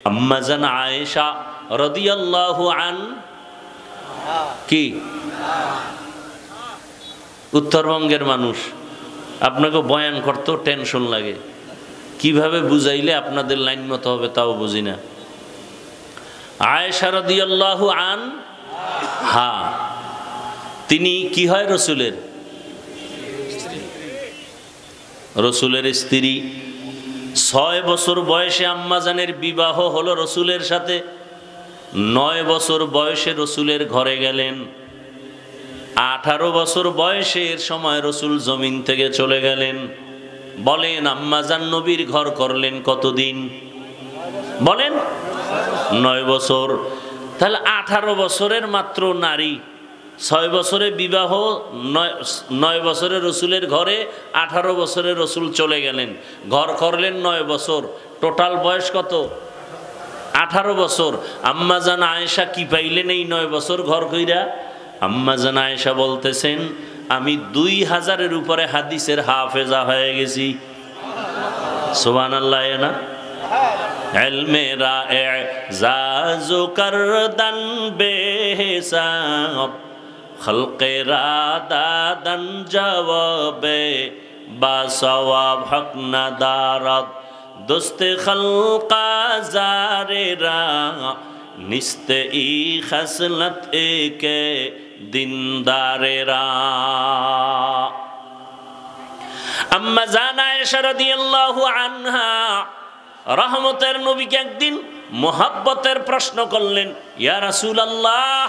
আম্মাজান আয়েশা রাদিয়াল্লাহু আন কি উত্তরবঙ্গের মানুষ, আপনাকে বয়ান করতেও টেনশন লাগে, কিভাবে বুঝাইলে আপনাদের লাইন মতো হবে তাও বুঝি না। আয়েশা রাদিয়াল্লাহু আন হা, তিনি কি হয়? রসুলের স্ত্রী। 6 বছর বয়সে আম্মাজানের বিবাহ হলো রসুলের সাথে। 9 বছর বয়সে রসুলের ঘরে গেলেন। 18 বছর বয়সের সময় রসুল জমিন থেকে চলে গেলেন। বলেন আম্মাজান নবীর ঘর করলেন কতদিন? বলেন 9 বছর। তাহলে 18 বছরের মাত্র নারী, 6 বছরে বিবাহ, 9 বছরে রসুলের ঘরে, 18 বছরে রসুল চলে গেলেন, ঘর করলেন 9 বছর, টোটাল বয়স কত? 18 বছর। আম্মাজান আয়েশা কি পাইলেন এই 9 বছর ঘর কইরা? আম্মাজান আয়েশা বলতেছেন, আমি 2000-এর উপরে হাদিসের হাফেজা হয়ে গেছি। সুবহানাল্লাহ না? ইলমে রা'জাজু করদান বেহিসাব, খলকে রাদাদান জওয়াবে বাসওয়াব হক নাদারাত, দোস্তে খলকা জারেরা নিস্তে ই খসলত একে দিনদারেরা। আম্মা জান আয়েশা রাদিয়াল্লাহু আনহা রহমতের নবীকে একদিন মোহাব্বতের প্রশ্ন করলেন, ইয়া রাসূলুল্লাহ,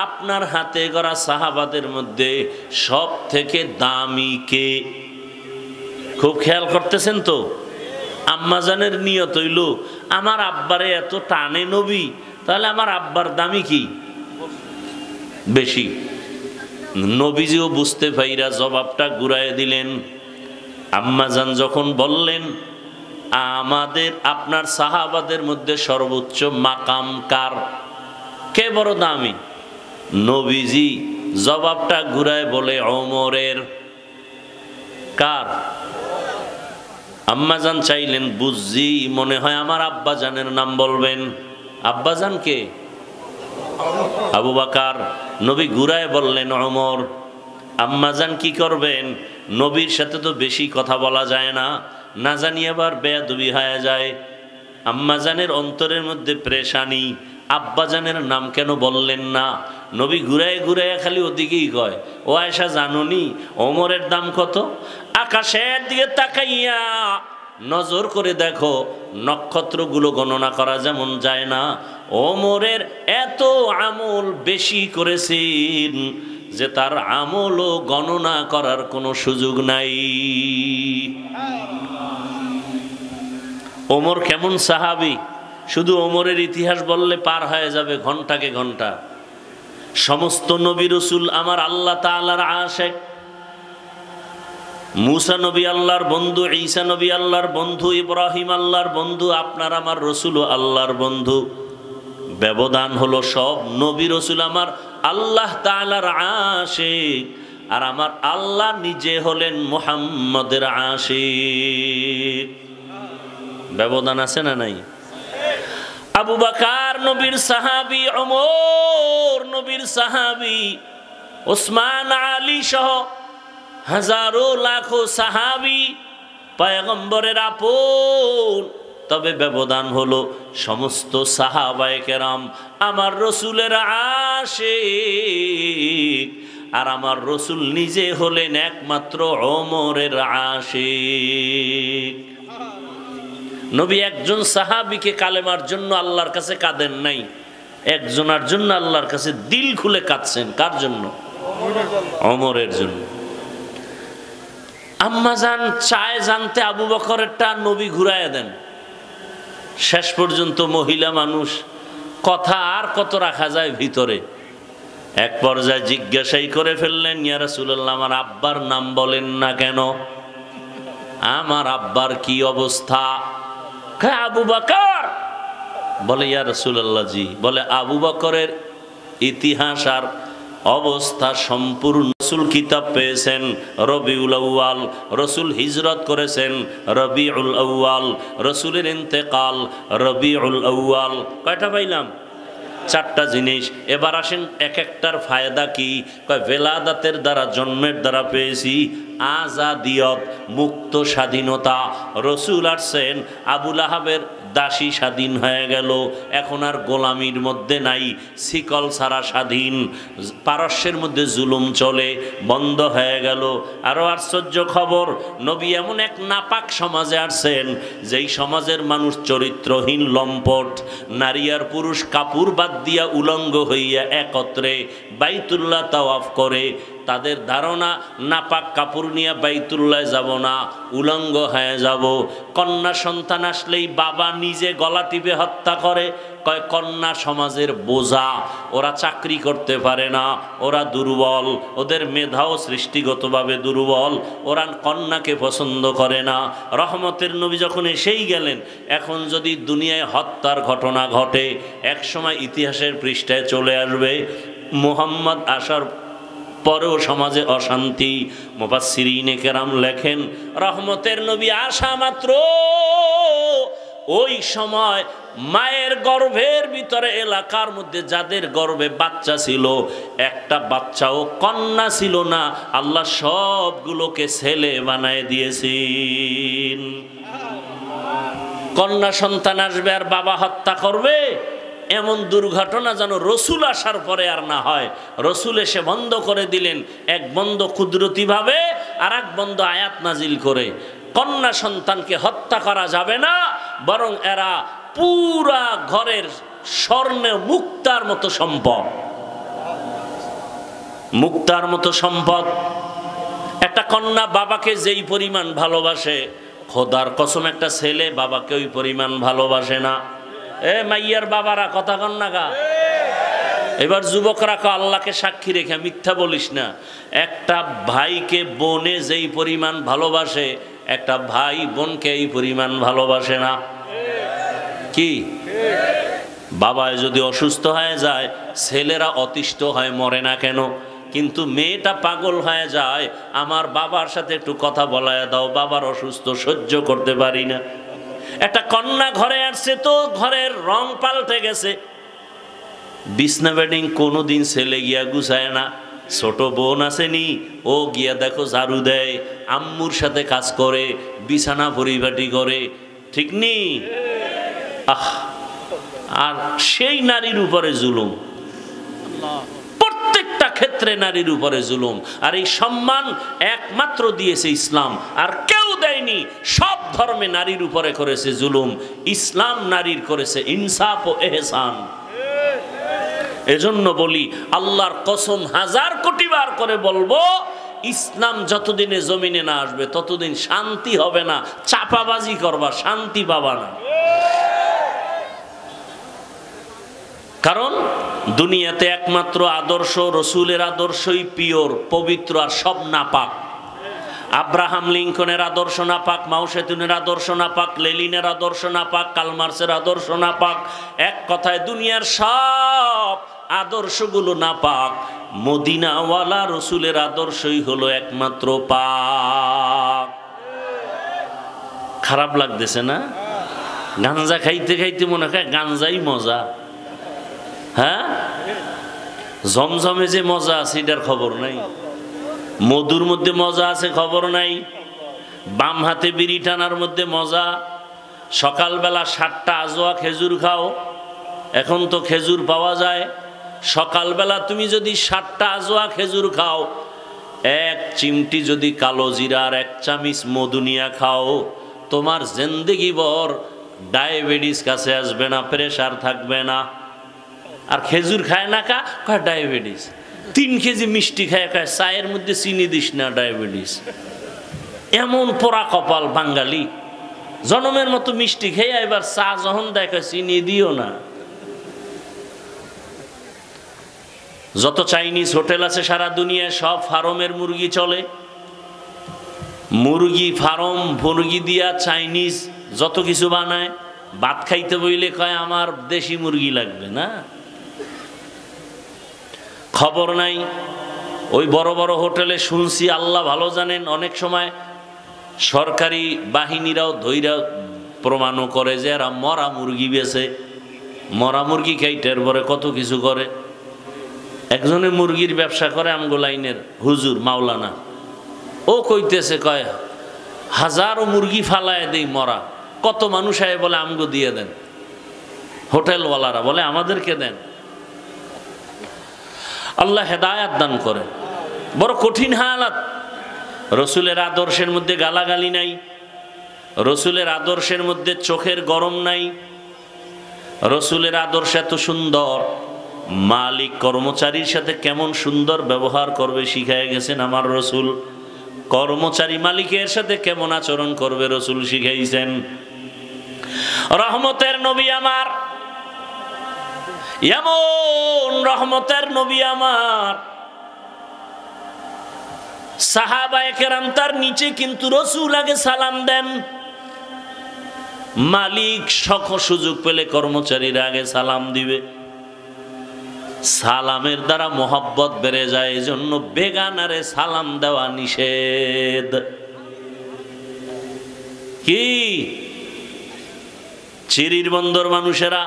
আপনার হাতে গড়া সাহাবাদের মধ্যে সব থেকে দামি কে? খুব খেয়াল করতেছেন তো? আম্মাজানের নিয়ত হইল, আমার আব্বারে এত টানে নবী, তাহলে আমার আব্বার দামি কি বেশি। নবীজিও বুঝতে পাইরা জবাবটা ঘুরায় দিলেন। আম্মাজান যখন বললেন, আপনার সাহাবাদের মধ্যে সর্বোচ্চ মাকাম কার, কে বড় দামি? নবীজি জবাবটা ঘুরায় বলে, ওমরের। কার? আম্মাজান চাইলেন, বুঝছি, মনে হয় আমার আব্বাজানের নাম বলবেন। আব্বাজান কে? আবু বকর। নবী ঘুরায় বললেন, ওমর। আম্মাজান কি করবেন? নবীর সাথে তো বেশি কথা বলা যায় না, না জানি আবার বেয়াদবি হয়ে যায়। আম্মাজানের অন্তরের মধ্যে পেরেশানি, আব্বাজানের নাম কেন বললেন না? নবী ঘুরায় ঘুরায় খালি ওদিকেই কয়, ও আয়েশা জানুনি ওমরের দাম কত? আকাশের দিকে তাকাইয়া নজর করে দেখো, নক্ষত্রগুলো গণনা করা যেমন যায় না, ওমরের এত আমল বেশি করেছেন যে তার আমলও গণনা করার কোনো সুযোগ নাই। ওমর কেমন সাহাবী, শুধু ওমরের ইতিহাস বললে পার হয়ে যাবে ঘন্টাকে ঘন্টা। সমস্ত নবী রসুল আমার আল্লাহ তাআলার আশিক। মুসা নবী আল্লাহর বন্ধু, ঈসা নবী আল্লাহর বন্ধু, ইব্রাহিম আল্লাহর বন্ধু, আপনার আমার রসুলও আল্লাহর বন্ধু। ব্যবধান হলো সব নবী রসুল আমার আল্লাহ তাআলার আশিক, আর আমার আল্লাহ নিজে হলেন মুহাম্মদের আশিক। ব্যবধান আছে না নাই? আবু বকর নবীর সাহাবী, ওমর নবীর সাহাবী, ওসমান আলী সহ হাজারো লাখো সাহাবী পয়গম্বরের আপন। তবে ব্যবধান হলো সমস্ত সাহাবায়ে কেরাম আমার রসুলের আশিক, আর আমার রসুল নিজে হলেন একমাত্র ওমরের আশিক। নবী একজন সাহাবীকে কালেমার জন্য আল্লাহর কাছে কাঁদেন নাই, একজনের জন্য আল্লাহর কাছে দিল খুলে কাঁদছেন। কার জন্য? ওমরের জন্য। আম্মাজান চায় জানতে আবু বকরেরটা, নবী ঘুরাইয়া দেন। শেষ পর্যন্ত মহিলা মানুষ, কথা আর কত রাখা যায় ভিতরে। এক পর্যায়ে জিজ্ঞাসাই করে ফেললেন, ইয়া রাসূলুল্লাহ, আমার আব্বার নাম বলেন না কেন? আমার আব্বার কি অবস্থা? আবু বকর। বলে, ইয়া রাসূলুল্লাহ জি। বলে, আবু বকরের ইতিহাস আর অবস্থা সম্পূর্ণ রসুল কিতাব পেয়েছেন রবিউল আউয়াল, রসুল হিজরত করেছেন রবিউল আউয়াল, রসুলের ইন্তেকাল রবিউল আউয়াল। কয়টা পাইলাম? চারটা জিনিস। এবার আসেন এক একটার ফায়দা কি। কয় ভেলাদাতের দ্বারা, জন্মের দ্বারা পেয়েছি আজাদিয়ত, মুক্ত স্বাধীনতা। রসুল আসছেন, আবুল আহাবের দাসী স্বাধীন হয়ে গেল, এখন আর গোলামির মধ্যে নাই, শিকল ছাড়া স্বাধীন। পারস্যের মধ্যে জুলুম চলে, বন্ধ হয়ে গেল। আরও আশ্চর্য খবর, নবী এমন এক নাপাক সমাজে আসছেন যেই সমাজের মানুষ চরিত্রহীন, লম্পট, নারী আর পুরুষ কাপড় বাদ দিয়া উলঙ্গ হইয়া একত্রে বাইতুল্লাহ তাওয়াফ করে। তাদের ধারণা নাপাক কাপড় নিয়ে বাইতুল্লাহ যাব না, উলঙ্গ হয়ে যাব। কন্যা সন্তান আসলেই বাবা নিজে গলা টিপে হত্যা করে। কয় কন্যা সমাজের বোঝা, ওরা চাকরি করতে পারে না, ওরা দুর্বল, ওদের মেধাও সৃষ্টিগতভাবে দুর্বল, ওরা কন্যাকে পছন্দ করে না। রহমতের নবী যখন এসেই গেলেন, এখন যদি দুনিয়ায় হত্যার ঘটনা ঘটে, একসময় ইতিহাসের পৃষ্ঠায় চলে আসবে মুহাম্মদ আসার পরেও সমাজে অশান্তি। মুফাসসিরিনে কেরাম লেখেন, রহমতের নবী আসা মাত্র ওই সময় মায়ের গর্ভের ভিতরে, এলাকার মধ্যে যাদের গর্ভে বাচ্চা ছিল, একটা বাচ্চাও কন্যা ছিল না, আল্লাহ সবগুলোকে ছেলে বানায় দিয়েছেন। কন্যা সন্তান আসবে আর বাবা হত্যা করবে, এমন দুর্ঘটনা যেন রসুল আসার পরে আর না হয়। রসুল এসে বন্ধ করে দিলেন, এক বন্ধ কুদরতিভাবে, আর এক বন্ধ আয়াত নাজিল করে। কন্যা সন্তানকে হত্যা করা যাবে না, বরং এরা পুরা ঘরের স্বর্ণে মুক্তার মতো সম্পদ, মুক্তার মতো সম্পদ। একটা কন্যা বাবাকে যেই পরিমাণ ভালোবাসে, খোদার কসম একটা ছেলে বাবাকে ওই পরিমাণ ভালোবাসে না। এ মাইয়ার বাবারা কথা কন না গা। এবার যুবকরা কো, আল্লাহকে সাক্ষী রেখে মিথ্যা বলিস না। একটা ভাইকে বোনে যেই পরিমাণ ভালোবাসে, একটা ভাই বোনকে এই পরিমাণ ভালোবাসে না। কি বাবায় যদি অসুস্থ হয়ে যায়, ছেলেরা অতিষ্ঠ হয়, মরে না কেন? কিন্তু মেয়েটা পাগল হয়ে যায়, আমার বাবার সাথে একটু কথা বলায় দাও, বাবার অসুস্থ, সহ্য করতে পারি না। একটা কন্যা ঘরে আসছে তো ঘরের রং পাল্টে গেছে, বিছনা বেডিং কোনোদিন ছেলে গিয়া গুছায় না। ছোট বোন আসেনি, ও গিয়া দেখো ঝাড়ু দেয়, আম্মুর সাথে কাজ করে, বিছানা পরিপাটি করে, ঠিক নি? আহ, আর সেই নারীর উপরে জুলুম, প্রত্যেকটা ক্ষেত্রে নারীর উপরে জুলুম। আর এই সম্মান একমাত্র দিয়েছে ইসলাম, আর কেউ দেয়নি। সব ধর্মে নারীর উপরে করেছে জুলুম, ইসলাম নারীর করেছে ইনসাফ ও এহসান। এজন্য বলি, আল্লাহর কসম হাজার কোটি বার করে বলবো, ইসলাম যতদিনে জমিনে না আসবে ততদিন শান্তি হবে না। চাপাবাজি করবা, শান্তি পাবা না। কারণ দুনিয়াতে একমাত্র আদর্শ রসুলের আদর্শই পিওর, পবিত্র, আর সব নাপাক। আব্রাহাম লিঙ্কনের আদর্শ নাপাক, মাও সেতুনের আদর্শ নাপাক, লেনিনের আদর্শ নাপাক, কালমার্সের আদর্শ নাপাক। এক কথায় দুনিয়ার সব আদর্শগুলো নাপাক, মদিনাওয়ালা রসুলের আদর্শই হলো একমাত্র পাক। খারাপ লাগতেছে না? গাঞ্জা খাইতে খাইতে মনে হয় গাঞ্জাই মজা। হ্যাঁ, জমজমে যে মজা আছে এটার খবর নাই, মধুর মধ্যে মজা আছে খবর নাই, বাম হাতে বিড়ি টানার মধ্যে মজা। সকালবেলা 7টা আজোয়া খেজুর খাও, এখন তো খেজুর পাওয়া যায়। সকালবেলা তুমি যদি 7টা আজোয়া খেজুর খাও, এক চিমটি যদি কালো জিরার 1 চামচ মধু নিয়া খাও, তোমার জিন্দেগি ভর ডায়াবেটিস কাছে আসবে না, প্রেশার থাকবে না। আর খেজুর খায় না কা, কয় ডায়াবেটিস। 3 কেজি মিষ্টি খায়, কয় চায়ের মধ্যে চিনি দিস না, ডায়াবেটিস। এমন পোড়া কপাল বাঙালি, জনমের মতো মিষ্টি খেয়ে এবার চা যখন দেখে চিনি দিও না। যত চাইনিজ হোটেল আছে সারা দুনিয়ায়, সব ফার্মের মুরগি চলে। মুরগি ফার্ম, মুরগি দিয়া চাইনিজ যত কিছু বানায়। ভাত খাইতে বইলে কয় আমার দেশি মুরগি লাগবে না, খবর নাই। ওই বড় বড় হোটেলে শুনছি, আল্লাহ ভালো জানেন, অনেক সময় সরকারি বাহিনীরাও ধৈরা প্রমাণও করে যে এরা মরা মুরগি বেছে, মরা মুরগি খাইটার পরে কত কিছু করে। একজনে মুরগির ব্যবসা করে আমগো লাইনের হুজুর মাওলানা, ও কইতেছে কয় হাজারো মুরগি ফালায় দেই মরা, কত মানুষ আয় বলে আমগো দিয়ে দেন, হোটেলওয়ালারা বলে আমাদেরকে দেন। আল্লাহ হেদায়াত দান করে। বড় কঠিন হালাত। রসুলের আদর্শের মধ্যে গালাগালি নাই, রসুলের আদর্শের মধ্যে চোখের গরম নাই। রসুলের আদর্শ এত সুন্দর, মালিক কর্মচারীর সাথে কেমন সুন্দর ব্যবহার করবে শিখায় গেছেন আমার রসুল। কর্মচারী মালিকের সাথে কেমন আচরণ করবে রসুল শিখাইছেন। রহমতের নবী আমার, এমন রহমতের নবী আমার, সাহাবায়ে কেরাম তার নিচে, কিন্তু রসুল আগে সালাম দেন। মালিক সুযোগ পেলে কর্মচারীরা আগে সালাম দিবে। সালামের দ্বারা মোহাব্বত বেড়ে যায়, এজন্য বেগানারে সালাম দেওয়া নিষেধ। কি চিরির বন্দর মানুষেরা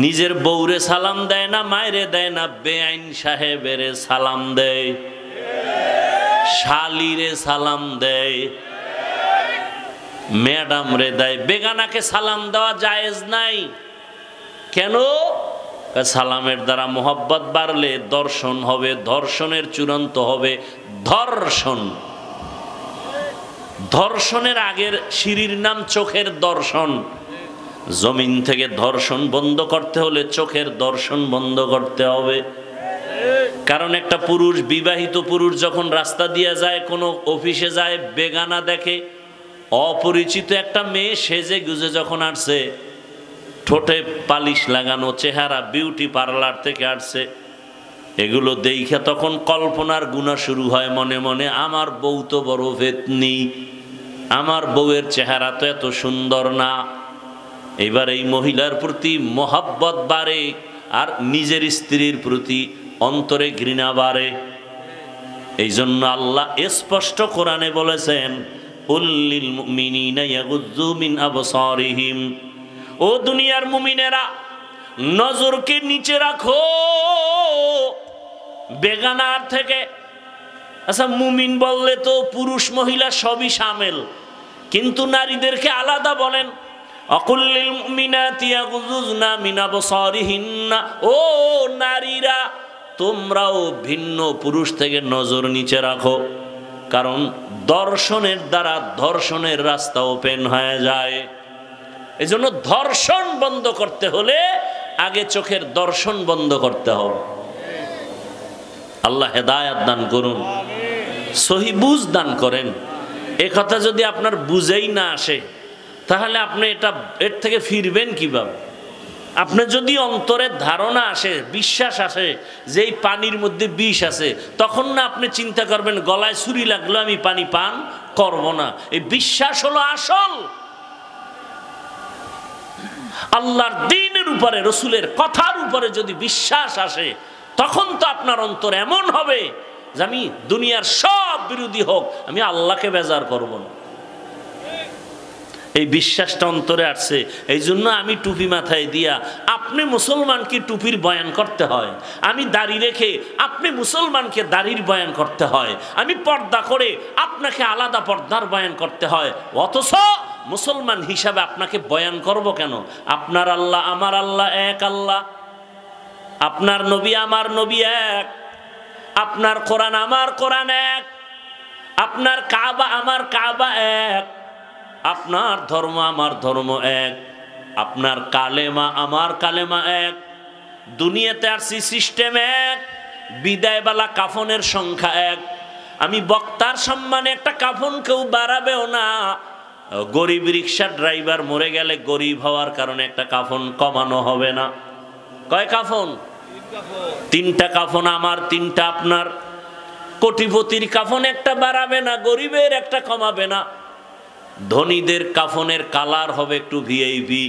নিজের বউরে সালাম দেয় না, মায়েরে দেয় না, বেআইন সাহেবের সালাম দেয়, শালিরে সালাম দেয়, ম্যাডাম রে দেয়। বেগানাকে সালাম দেওয়া জায়েজ নাই। কেন? সালামের দ্বারা মোহাব্বত বাড়লে দর্শন হবে, ধর্ষণের চূড়ান্ত হবে ধর্ষণ। ধর্ষণের আগের সিঁড়ির নাম চোখের দর্শন। জমিন থেকে ধর্ষণ বন্ধ করতে হলে চোখের দর্শন বন্ধ করতে হবে। কারণ একটা পুরুষ, বিবাহিত পুরুষ যখন রাস্তা দিয়ে যায়, কোনো অফিসে যায়, বেগানা দেখে, অপরিচিত একটা মেয়ে সেজে গুজে যখন আসছে, ঠোঁটে পালিশ লাগানো, চেহারা বিউটি পার্লার থেকে আসছে, এগুলো দেখে তখন কল্পনার গুণা শুরু হয় মনে মনে, আমার বউ তো বড় ফেতনি, আমার বউয়ের চেহারা তো এত সুন্দর না। এবার এই মহিলার প্রতি মোহাব্বত বাড়ে, আর নিজের স্ত্রীর প্রতি অন্তরে ঘৃণা বাড়ে। এই জন্য আল্লাহ স্পষ্ট কোরআনে বলেছেন, উল্লিল মুমিনিনা ইয়াগুয্যু মিন আবসারিহিম, ও দুনিয়ার মুমিনেরা নজরকে নিচে রাখো বেগানার থেকে। আচ্ছা, মুমিন বললে তো পুরুষ মহিলা সবই শামিল, কিন্তু নারীদেরকে আলাদা বলেন। অকুল্লিল মুমিনাতি ইয়াগুযুজনা মিন আবসারিহিন্না, ও নারীরা তোমরাও ভিন্ন পুরুষ থেকে নজর নিচে রাখো। কারণ দর্শনের দ্বারা ধর্ষণের রাস্তা ওপেন হয়ে যায়। এই জন্য ধর্ষণ বন্ধ করতে হলে আগে চোখের দর্শন বন্ধ করতে হবে। আল্লাহ হেদায়াত দান করুন, সহি বুঝ দান করেন। এ কথা যদি আপনার বুঝেই না আসে, তাহলে আপনি এর থেকে ফিরবেন কিভাবে? আপনার যদি অন্তরের ধারণা আসে, বিশ্বাস আসে যে এই পানির মধ্যে বিষ আছে, তখন না আপনি চিন্তা করবেন গলায় ছুরি লাগলো আমি পানি পান করব না। এই বিশ্বাস হলো আসল। আল্লাহর দ্বীনের উপরে, রসুলের কথার উপরে যদি বিশ্বাস আসে, তখন তো আপনার অন্তর এমন হবে যে আমি দুনিয়ার সব বিরোধী হোক, আমি আল্লাহকে বেজার করব না। এই বিশ্বাসটা অন্তরে আসছে। এই জন্য আমি টুপি মাথায় দিয়া, আপনি মুসলমানকে টুপির বয়ান করতে হয়। আমি দাড়ি রেখে আপনি মুসলমানকে দাড়ির বয়ান করতে হয়। আমি পর্দা করে আপনাকে আলাদা পর্দার বয়ান করতে হয়। অথচ মুসলমান হিসাবে আপনাকে বয়ান করব কেন? আপনার আল্লাহ আমার আল্লাহ এক আল্লাহ, আপনার নবী আমার নবী এক, আপনার কোরআন আমার কোরআন এক, আপনার কাবা আমার কাবা এক, আপনার ধর্ম আমার ধর্ম এক, আপনার কালেমা আমার কালেমা এক। দুনিয়াতে আসছি সিস্টেম এক, বিদায়বেলা কাফনের সংখ্যা এক। আমি বক্তার সম্মানে একটা কাফন কেউ বাড়াবেও না। গরিব রিক্সা ড্রাইভার মরে গেলে গরিব হওয়ার কারণে একটা কাফন কমানো হবে না। কয় কাফন? তিনটা কাফন আমার, তিনটা আপনার। কোটিপতির কাফন একটা বাড়াবে না, গরিবের একটা কমাবে না। ধনীদের কাফনের কালার হবে একটু ভিআইপি,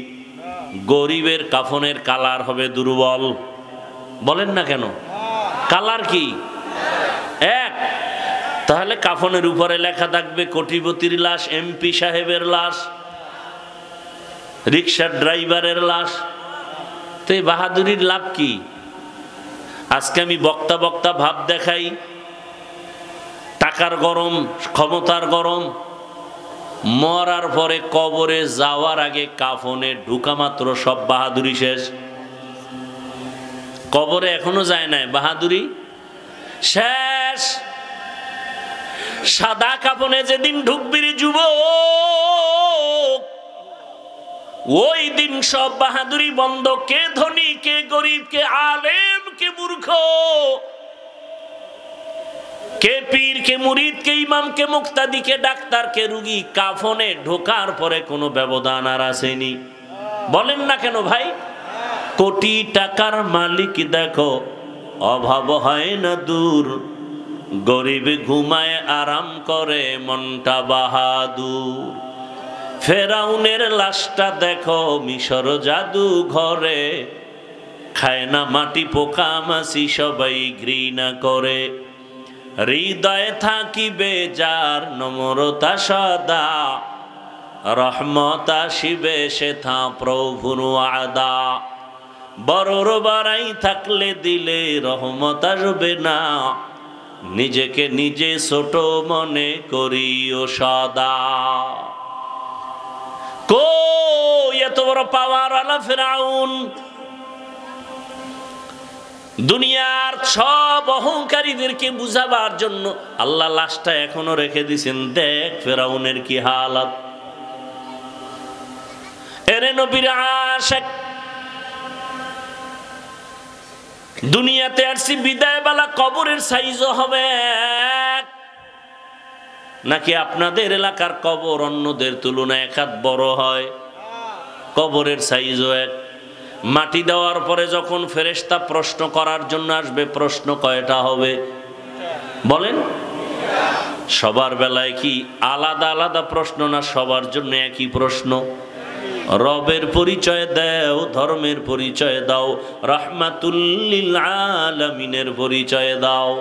গরিবের কাফনের কালার হবে দুর্বল। বলেন না কেন? কালার কি? তাহলে কাফনের উপরে লেখা থাকবে কোটিপতির লাশ, এমপি সাহেবের লাশ, রিক্সার ড্রাইভারের লাশ। তো এই বাহাদুরির লাভ কি? আজকে আমি বক্তা বক্তা ভাব দেখাই, টাকার গরম, ক্ষমতার গরম, মরার পরে কবরে যাওয়ার আগে কাফনে ঢুকা মাত্র সব বাহাদুরি শেষ। কবরে এখনো যায় নাই, বাহাদুরি শেষ। সাদা কাফনে যেদিন ঢুকবি রে যুবক, ওই দিন সব বাহাদুরি বন্ধ। কে ধনী, কে গরিব, কে আলেম, কে মূর্খ, কে পীর, কে মুরিদ, কে ইমাম, কে মুক্তাদি, কে ডাক্তার, কে রুগী, কাফনে ঢোকার পরে কোনো ব্যবধান আর আসেনি। বলেন না কেন ভাই? কোটি টাকার মালিক দেখো, অভাব হয় না দূর, গরিব ঘুমায় আরাম করে মনটা বাহাদুর। ফেরাউনের লাশটা দেখো মিশর জাদু ঘরে, খায় না মাটি পোকা মাছি সবাই ঘৃণা করে। হৃদয়ে থাকিবে যার নম্রতা সদা, রহমত আসিবে সেথা প্রভুর ওয়াদা। বড়র বাড়াই থাকলে দিলে রহমত আসবে না, নিজেকে নিজে ছোট মনে করিও সদা। কই এত বড় পাওয়ার আলা ফেরাউন? দুনিয়ার সব অহংকারীদেরকে বুঝাবার জন্য আল্লাহ লাশটা এখনো রেখে দিয়েছেন। দেখ ফেরাউনের কি হালাত। এরে নবীর আশিক, দুনিয়াতে আসছি বিদায় বেলা কবরের সাইজও হবে নাকি আপনাদের এলাকার কবর অন্যদের তুলনায় এক হাত বড় হয়? কবরের সাইজও এক। মাটি দেওয়ার পরে যখন ফেরেশতা প্রশ্ন করার জন্য আসবে, প্রশ্ন কয়টা হবে বলেন? সবার বেলায় কি আলাদা আলাদা প্রশ্ন না সবার জন্য একই প্রশ্ন? রবের পরিচয় দাও, ধর্মের পরিচয় দাও, রাহমাতুল লিল আলামিনের পরিচয় দাও।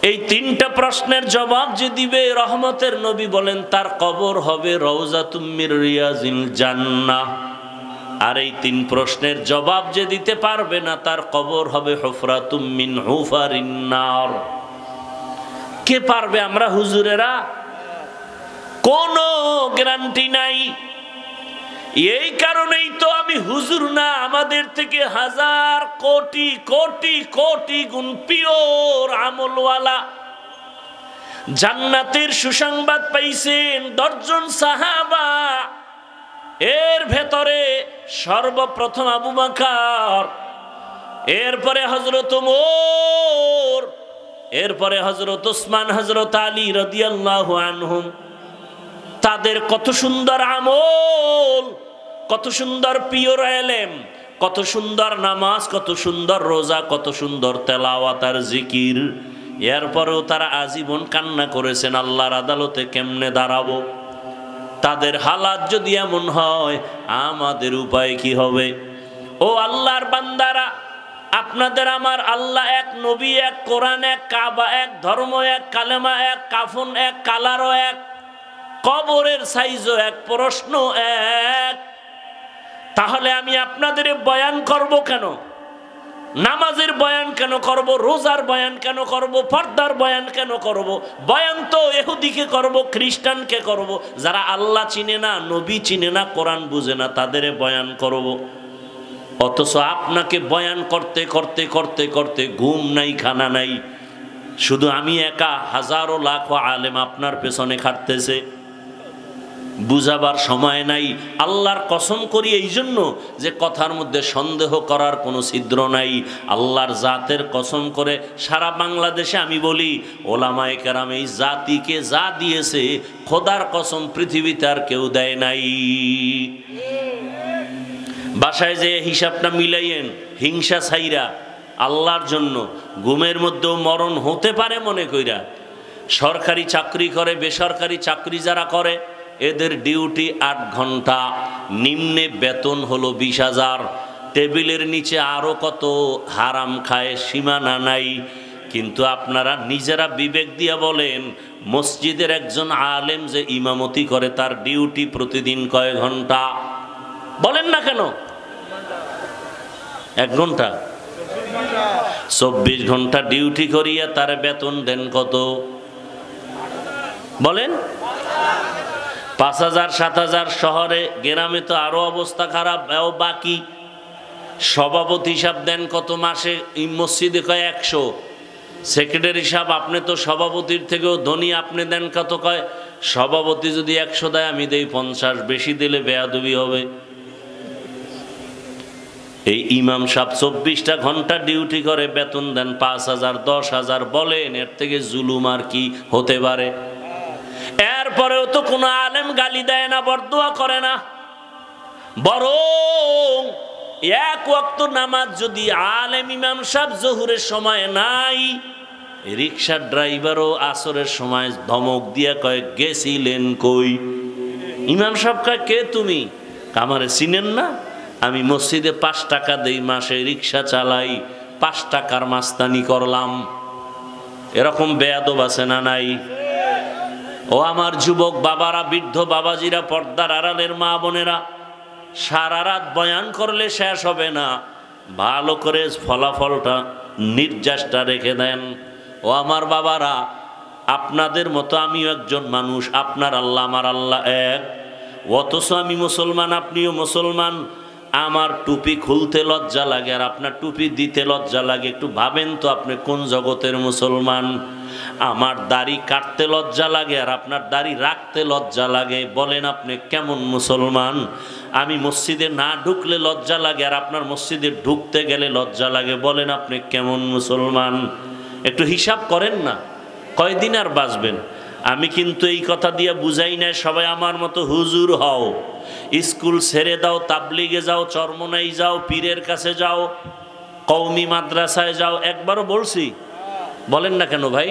এই তিনটা প্রশ্নের জবাব যে দিবে রহমতের নবী বলেন তার কবর হবে রওজাতুম মির রিয়াজিল জান্নাহ। আর এই তিন প্রশ্নের জবাব যে দিতে পারবে না তার কবর হবে হুফরাতুম মিন হুফারিন নার। কে পারবে? আমরা হুজুরেরা? কোনো গ্যারান্টি নাই। এই কারণেই তো আমি হুজুর না, আমাদের থেকে হাজার কোটি কোটি কোটি গুণ পিওর আমলওয়ালা জান্নাতের সুসংবাদ পাইছেন 10 জন সাহাবা। এর ভেতরে সর্বপ্রথম আবু বকর, এরপরে হযরত ওমর, এরপরে হযরত ওসমান, হযরত আলী রাদিয়াল্লাহু আনহুম। তাদের কত সুন্দর আমল, কত সুন্দর পিওর ইলম, কত সুন্দর নামাজ, কত সুন্দর রোজা, কত সুন্দর তেলাওয়াত আর জিকির। এরপরেও তারা আজীবন কান্না করেছেন আল্লাহর আদালতে কেমনে দাঁড়াবো। তাদের হালাত যদি এমন হয় আমাদের উপায় কি হবে? ও আল্লাহর বান্দারা, আপনাদের আমার আল্লাহ এক, নবী এক, কোরআন এক, কাবা এক, ধর্ম এক, কালেমা এক, কাফন এক, কালারও এক, কবরের সাইজও এক, প্রশ্ন এক। তাহলে আমি আপনাদের বয়ান করব কেন? নামাজের বয়ান কেন করব? রোজার বয়ান কেন করব? পর্দার বয়ান কেন করব? বয়ান তো ইহুদিকে করব, খ্রিস্টানকে করব, যারা আল্লাহ চিনে না, নবী চিনে না, কোরআন বুঝে না, তাদের বয়ান করব। অথচ আপনাকে বয়ান করতে করতে করতে করতে ঘুম নাই, খানা নাই, শুধু আমি একা, হাজারো লাখো আলেম আপনার পেছনে খাটতেছে, বুঝাবার সময় নাই। আল্লাহর কসম করি এই জন্য যে কথার মধ্যে সন্দেহ করার কোনো ছিদ্র নাই। আল্লাহর জাতের কসম করে সারা বাংলাদেশে আমি বলি, ওলামায়ে কেরাম এই জাতিকে যা দিয়েছে খোদার কসম পৃথিবীতে আর কেউ দেয় নাই। বাসায় যে হিসাবটা মিলাইয়েন, হিংসা ছাইরা আল্লাহর জন্য ঘুমের মধ্যেও মরণ হতে পারে মনে কইরা। সরকারি চাকরি করে, বেসরকারি চাকরি যারা করে এদের ডিউটি 8 ঘন্টা, নিম্নে বেতন হলো 20,000, টেবিলের নিচে আরো কত হারাম খায়, সীমানা নাই। কিন্তু আপনারা নিজেরা বিবেক দিয়ে বলেন, মসজিদের একজন আলেম যে ইমামতি করে তার ডিউটি প্রতিদিন কয় ঘন্টা? বলেন না কেন? 1 ঘন্টা? 24 ঘন্টা ডিউটি করিয়া তার বেতন দেন কত? বলেন। 5000 7000। শহরে গ্রামে তো আরো অবস্থা খারাপ। বাকি সভাপতি হিসাব দেন কত মাসে? মসজিদে কয় 100। সেক্রেটারি সাহেব আপনি তো সভাপতির থেকেও ধনী, আপনি দেন কত? কয় সভাপতি যদি 100 দেয় আমি দেই 50, বেশি দিলে বেয়াদবি হবে। এই ইমাম সাহেব 24টা ঘন্টা ডিউটি করে, বেতন দেন 5000 10,000। বলেন এর থেকে জুলুম আর কি হতে পারে? এরপরেও তো কোনো আলেম গালি দেয় না, বরদোয়া করে না, বরং 1 ওয়াক্ত নামাজ যদি আলেম ইমাম সাহেব জোহরের সময় নাই, রিকশার ড্রাইভারও আসরের সময় ধমক দিয়া কয় গেছিলেন কই? ইমাম সাহেব কয় কে তুমি? আমারে চিনেন না? আমি মসজিদে 5 টাকা দেই, মাসে রিকশা চালাই, 5 টাকার মাস্তানি করলাম। এরকম বেয়াদব আছে না নাই? ও আমার যুবক বাবারা, বৃদ্ধ বাবাজিরা, পর্দার আড়ালের মা বোনেরা, সারা রাত বয়ান করলে শেষ হবে না, ভালো করে ফলাফলটা, নির্যাসটা রেখে দেন। ও আমার বাবারা, আপনাদের মতো আমিও একজন মানুষ, আপনার আল্লাহ আমার আল্লাহ এক, অথচ আমি মুসলমান, আপনিও মুসলমান। আমার টুপি খুলতে লজ্জা লাগে আর আপনার টুপি দিতে লজ্জা লাগে। একটু ভাবেন তো আপনি কোন জগতের মুসলমান? আমার দাড়ি কাটতে লজ্জা লাগে আর আপনার দাড়ি রাখতে লজ্জা লাগে। বলেন আপনি কেমন মুসলমান? আমি মসজিদে না ঢুকলে লজ্জা লাগে আর আপনার মসজিদে ঢুকতে গেলে লজ্জা লাগে। বলেন আপনি কেমন মুসলমান? একটু হিসাব করেন না, কয়দিন আর বাঁচবেন? আমি কিন্তু এই কথা দিয়ে বুঝাই না সবাই আমার মতো হুজুর হও, স্কুল ছেড়ে দাও, তাবলিগে যাও, চরমনাই যাও, পীরের কাছে যাও, কওমি মাদ্রাসায় যাও। একবারও বলছি? বলেন না কেন ভাই?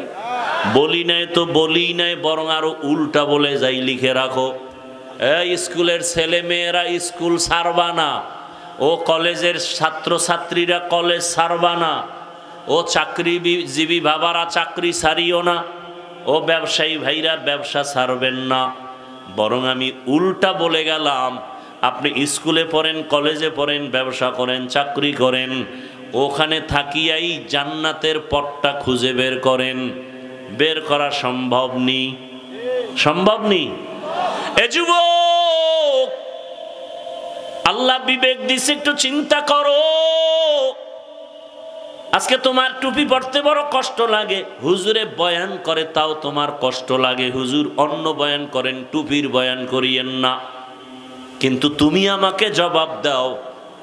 বলি নাই তো বলি নাই, বরং আরো উল্টা বলে যাই, লিখে রাখো। স্কুলের ছেলে মেয়েরা স্কুল ছাড়বা না, ও কলেজের ছাত্র ছাত্রীরা কলেজ ছাড়বা না, ও চাকরিজীবী বাবারা চাকরি ছাড়িও না, ও ব্যবসায়ী ভাইরা ব্যবসা ছাড়বেন না। বরং আমি উল্টা বলে গেলাম, আপনি স্কুলে পড়েন, কলেজে পড়েন, ব্যবসা করেন, চাকরি করেন, ওখানে থাকিয়াই জান্নাতের পথটা খুঁজে বের করেন। বের করা সম্ভব নেই? সম্ভব নেই? এ যুবক, আল্লাহ বিবেক দিছে, একটু চিন্তা করো। আজকে তোমার টুপি পড়তে বড় কষ্ট লাগে, হুজুরে বয়ান করে তাও তোমার কষ্ট লাগে। হুজুর অন্য বয়ান করেন, টুপির বয়ান করিয়েন না। কিন্তু তুমি আমাকে জবাব দাও,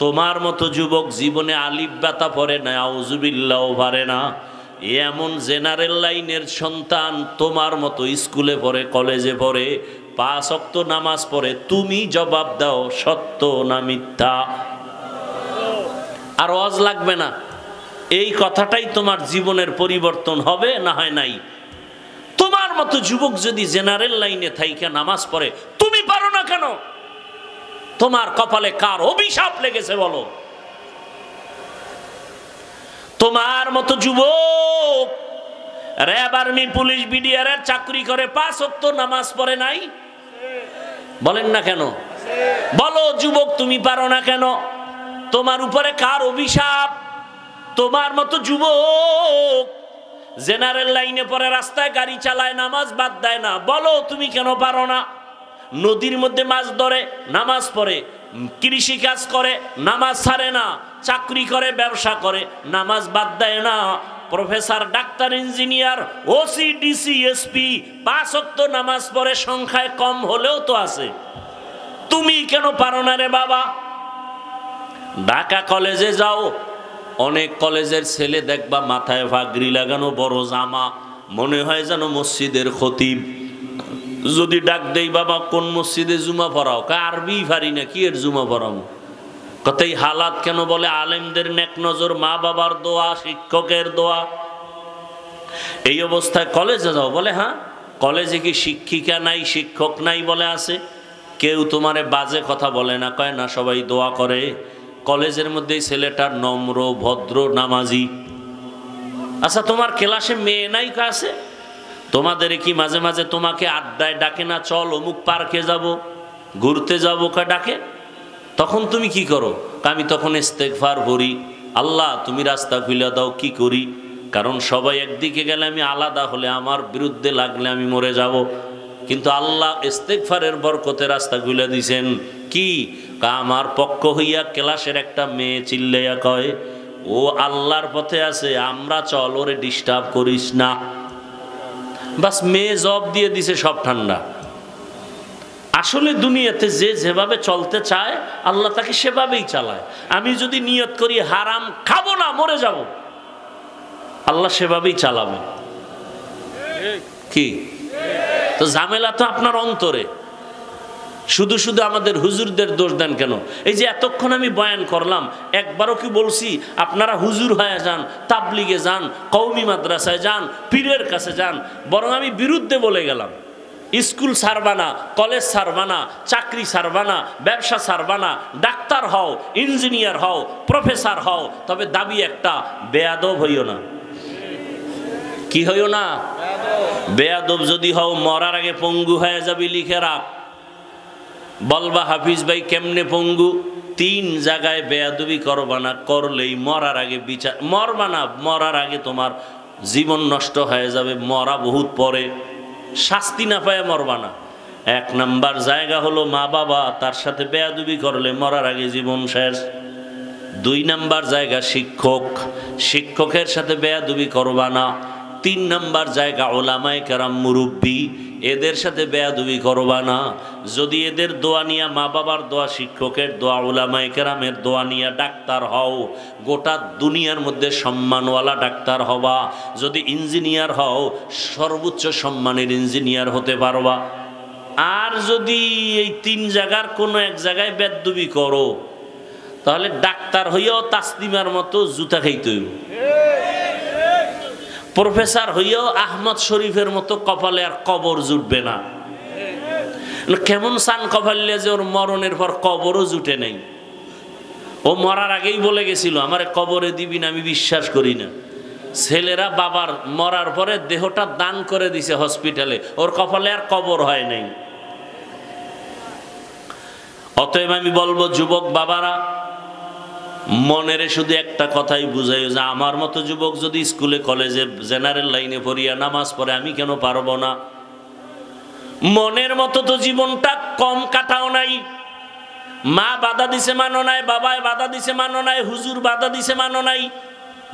তোমার মতো যুবক জীবনে আলিফ বাতা পড়ে না, আউযুবিল্লাহ পারে না, এমন জেনারেল লাইনের সন্তান তোমার মতো স্কুলে পড়ে, কলেজে পড়ে, 5 ওয়াক্ত নামাজ পড়ে, তুমি জবাব দাও সত্য না মিথ্যা? আর ওয়াজ লাগবে না, এই কথাটাই তোমার জীবনের পরিবর্তন হবে, না হয় নাই। তোমার মতো যুবক যদি জেনারেল লাইনে থাইকা নামাজ পড়ে, তুমি পারো না কেন? তোমার কপালে কার অভিশাপ লেগেছে বলো? তোমার মতো যুবক র্যাব, আর্মি, পুলিশ, বিডিআর এর চাকরি করে, 5 ওয়াক্ত নামাজ পড়ে নাই? বলেন না কেন? বলো যুবক, তুমি পারো না কেন? তোমার উপরে কার অভিশাপ? তোমার মতো যুবক জেনারেল লাইনে পড়ে, রাস্তায় গাড়ি চালায়, নামাজ বাদ দেয় না, বলো তুমি কেন পারো না? নদীর মধ্যে মাছ ধরে, নামাজ পড়ে, কৃষি কাজ করে, নামাজ ছাড়ে না, চাকরি করে, ব্যবসা করে, নামাজ বাদ দেয় না, professor, doctor, engineer, OC, DC, SP, 5 ওয়াক্ত নামাজ পড়ে, সংখ্যায় কম হলেও তো আছে। তুমি কেন পারো না রে বাবা? ঢাকা কলেজে যাও, অনেক কলেজের ছেলে দেখবা মাথায় পাগড়ি লাগানো, বড় জামা, মনে হয় যেন মসজিদের খতিব। যদি ডাক দেই, বাবা কোন মসজিদে জুমা পড়াও? আরবি পারি না, কি এর জুমা পড়াও? কথাই হালাত কেন? বলে আলেমদের নেক নজর, মা বাবার দোয়া, শিক্ষকের দোয়া। এই অবস্থায় কলেজে যাও, বলে হ্যাঁ কলেজে কি শিক্ষিকা নাই, শিক্ষক নাই? বলে আছে। কেউ তোমারে বাজে কথা বলে না, কয় না, সবাই দোয়া করে। কলেজের মধ্যে ছেলেটা নম্র, ভদ্র, নামাজি, আচ্ছা তোমার ক্লাসে মেয়ে নাই কাছে? তোমাদের কি মাঝে মাঝে তোমাকে আড্ডায় ডাকে না, চল অমুক পার্কে যাব, ঘুরতে যাবো, ডাকে? তখন তুমি কি করো? আমি তখন ইস্তেগফার করি, আল্লাহ তুমি রাস্তা খুলে দাও। কি করি? কারণ সবাই একদিকে গেলে আমি আলাদা হলে, আমার বিরুদ্ধে লাগলে আমি মরে যাব। কিন্তু আল্লাহ ইস্তেগফারের বরকতে রাস্তা খুলে দিছেন। কি? আমার পক্ষ হইয়া ক্লাসের একটা মেয়ে চিল্লাইয়া কয়, ও আল্লাহর পথে আছে, আমরা চল, ওরে ডিস্টার্ব করিস না। বাস মেয়ে জব দিয়ে দিছে, সব ঠান্ডা। আসলে দুনিয়াতে যে যেভাবে চলতে চায় আল্লাহ তাকে সেভাবেই চালায়। আমি যদি নিয়ত করি হারাম খাবো না, মরে যাব, আল্লাহ সেভাবেই চালাবে। কি? তো ঝামেলা তো আপনার অন্তরে। শুধু শুধু আমাদের হুজুরদের দোষ দেন কেন? এই যে এতক্ষণ আমি বয়ান করলাম, একবারও কি বলছি আপনারা হুজুর হয়ে যান, তাবলিগে যান, কওমি মাদ্রাসায় যান, পীরের কাছে যান? বরং আমি বিরুদ্ধে বলে গেলাম, স্কুল ছাড়বানা, কলেজ ছাড়বানা, চাকরি ছাড়বানা, ব্যবসা ছাড়বানা, ডাক্তার হও, ইঞ্জিনিয়ার হও, প্রফেসর হও, তবে দাবি একটা, বেয়াদব হইও না। কি হইও না? বেয়াদব যদি হও মরার আগে পঙ্গু হয়ে যাবি, লিখে রাখ। বলবা হাফিজ ভাই কেমনে পঙ্গু? 3 জায়গায় বেয়াদবি করবা না, করলেই মরার আগে বিচার, মরবা না, মরার আগে তোমার জীবন নষ্ট হয়ে যাবে, মরা বহুত পরে, শাস্তি না পায় মরবা না। 1 নাম্বার জায়গা হলো মা বাবা, তার সাথে বেয়াদবি করলে মরার আগে জীবন শেষ। 2 নাম্বার জায়গা শিক্ষক, শিক্ষকের সাথে বেয়াদবি করবা না। 3 নাম্বার জায়গা ওলামায়ে কেরাম, মুরব্বী, এদের সাথে বেয়াদবি করবা না। যদি এদের দোয়া নিয়া, মা বাবার দোয়া, শিক্ষকের দোয়া, ওলামায়ে কেরামের দোয়া নিয়া ডাক্তার হও, গোটা দুনিয়ার মধ্যে সম্মানওয়ালা ডাক্তার হবা। যদি ইঞ্জিনিয়ার হও, সর্বোচ্চ সম্মানের ইঞ্জিনিয়ার হতে পারবা। আর যদি এই 3 জায়গার কোনো এক জায়গায় বেয়াদবি করো, তাহলে ডাক্তার হইয়াও তাসলিমার মতো জুতা খাইতে হইব, প্রফেসর হইয়াও আহমদ শরীফের মতো কপালে আর কবর জুটবে না। কেমন সান কপালে যে ওর মরণের পর কবরও জুটে নেই। ও মরার আগেই বলে গেছিল, আমারে কবরে দিবি না, আমি বিশ্বাস করি না। ছেলেরা বাবার মরার পরে দেহটা দান করে দিছে হসপিটালে, ওর কপালে আর কবর হয় নাই। অতএব আমি বলবো যুবক বাবারা, মনেরে শুধু একটা কথাই বুঝাই, যে আমার মতো যুবক যদি স্কুলে কলেজে জেনারেল লাইনে পড়িয়া নামাজ পড়ে, আমি কেন পারবো না? মনের মতো তো জীবনটা কম কাটাও নাই। মা বাধা দিছে মানো নাই, বাবায় বাধা দিছে মানো নাই, হুজুর বাধা দিছে মানো নাই।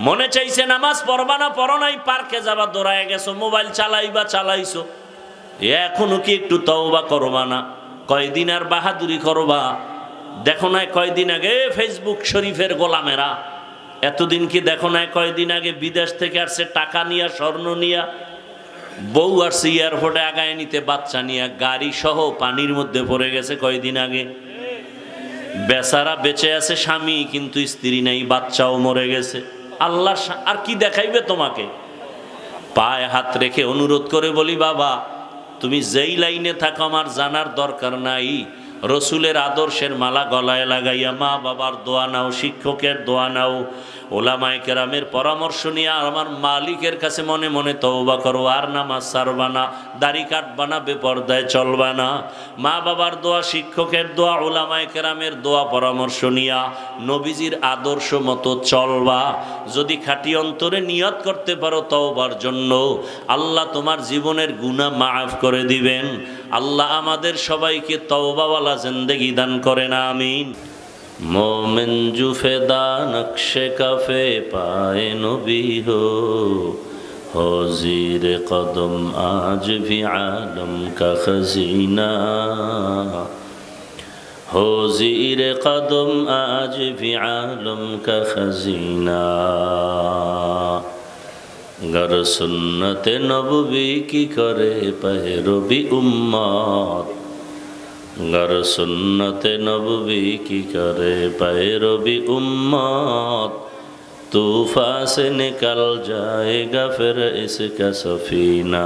মনে চাইছে নামাজ পড়বা না, পড়ো নাই, পার্কে যাবা দৌড়ায় গেছো, মোবাইল চালাইবা চালাইছো। এখনো কি একটু তওবা করবা না? কয়দিন আর বাহাদুরি করবা? দেখো না কয়দিন আগে ফেসবুক শরীফের গোলামেরা, এতদিন কি দেখো না কয়দিন আগে বিদেশ থেকে আসছে টাকা নিয়া, স্বর্ণ নিয়া, বউ আসছে এয়ারপোর্টে আগায় নিতে, বাচ্চা নিয়ে গাড়ি সহ পানির মধ্যে পড়ে গেছে কয়দিন আগে। বেচারা বেঁচে আছে স্বামী, কিন্তু স্ত্রী নাই, বাচ্চাও মরে গেছে। আল্লাহ আর কি দেখাইবে তোমাকে? পায়ে হাত রেখে অনুরোধ করে বলি, বাবা তুমি যেই লাইনে থাকো আমার জানার দরকার নাই। রসুলের আদর্শের মালা গলায় লাগাইয়া মা বাবার দোয়া নাও, শিক্ষকের দোয়া নাও, ওলামায়ে কেরামের পরামর্শ নিয়ে আমার মালিকের কাছে মনে মনে তওবা করো। আর নামাজ ছাড়বা না, দাড়ি কাটবা না, বেপরদায় চলবা না। মা বাবার দোয়া, শিক্ষকের দোয়া, ওলামায়ে কেরামের দোয়া পরামর্শ নিয়া নবীজির আদর্শ মতো চলবা। যদি খাঁটি অন্তরে নিয়ত করতে পারো তওবার জন্য, আল্লাহ তোমার জীবনের গুনাহ মাফ করে দিবেন। আল্লাহ আমাদের সবাইকে তওবাওয়ালা জিন্দেগি দান করেন, আমিন। मोमिन जुफेदा नक्शे कफे पाए नबी हो ज़ीर कदम आज भी आलम का खजीना, हो ज़ीर कदम आज भी आलम का खजीना। गर सुन्नत नबवी की करे पैरवी उम्मत, गर सुन्नत नबवी की करे पैरवी उम्मत, तूफान से निकल जाएगा फिर इसका सफीना,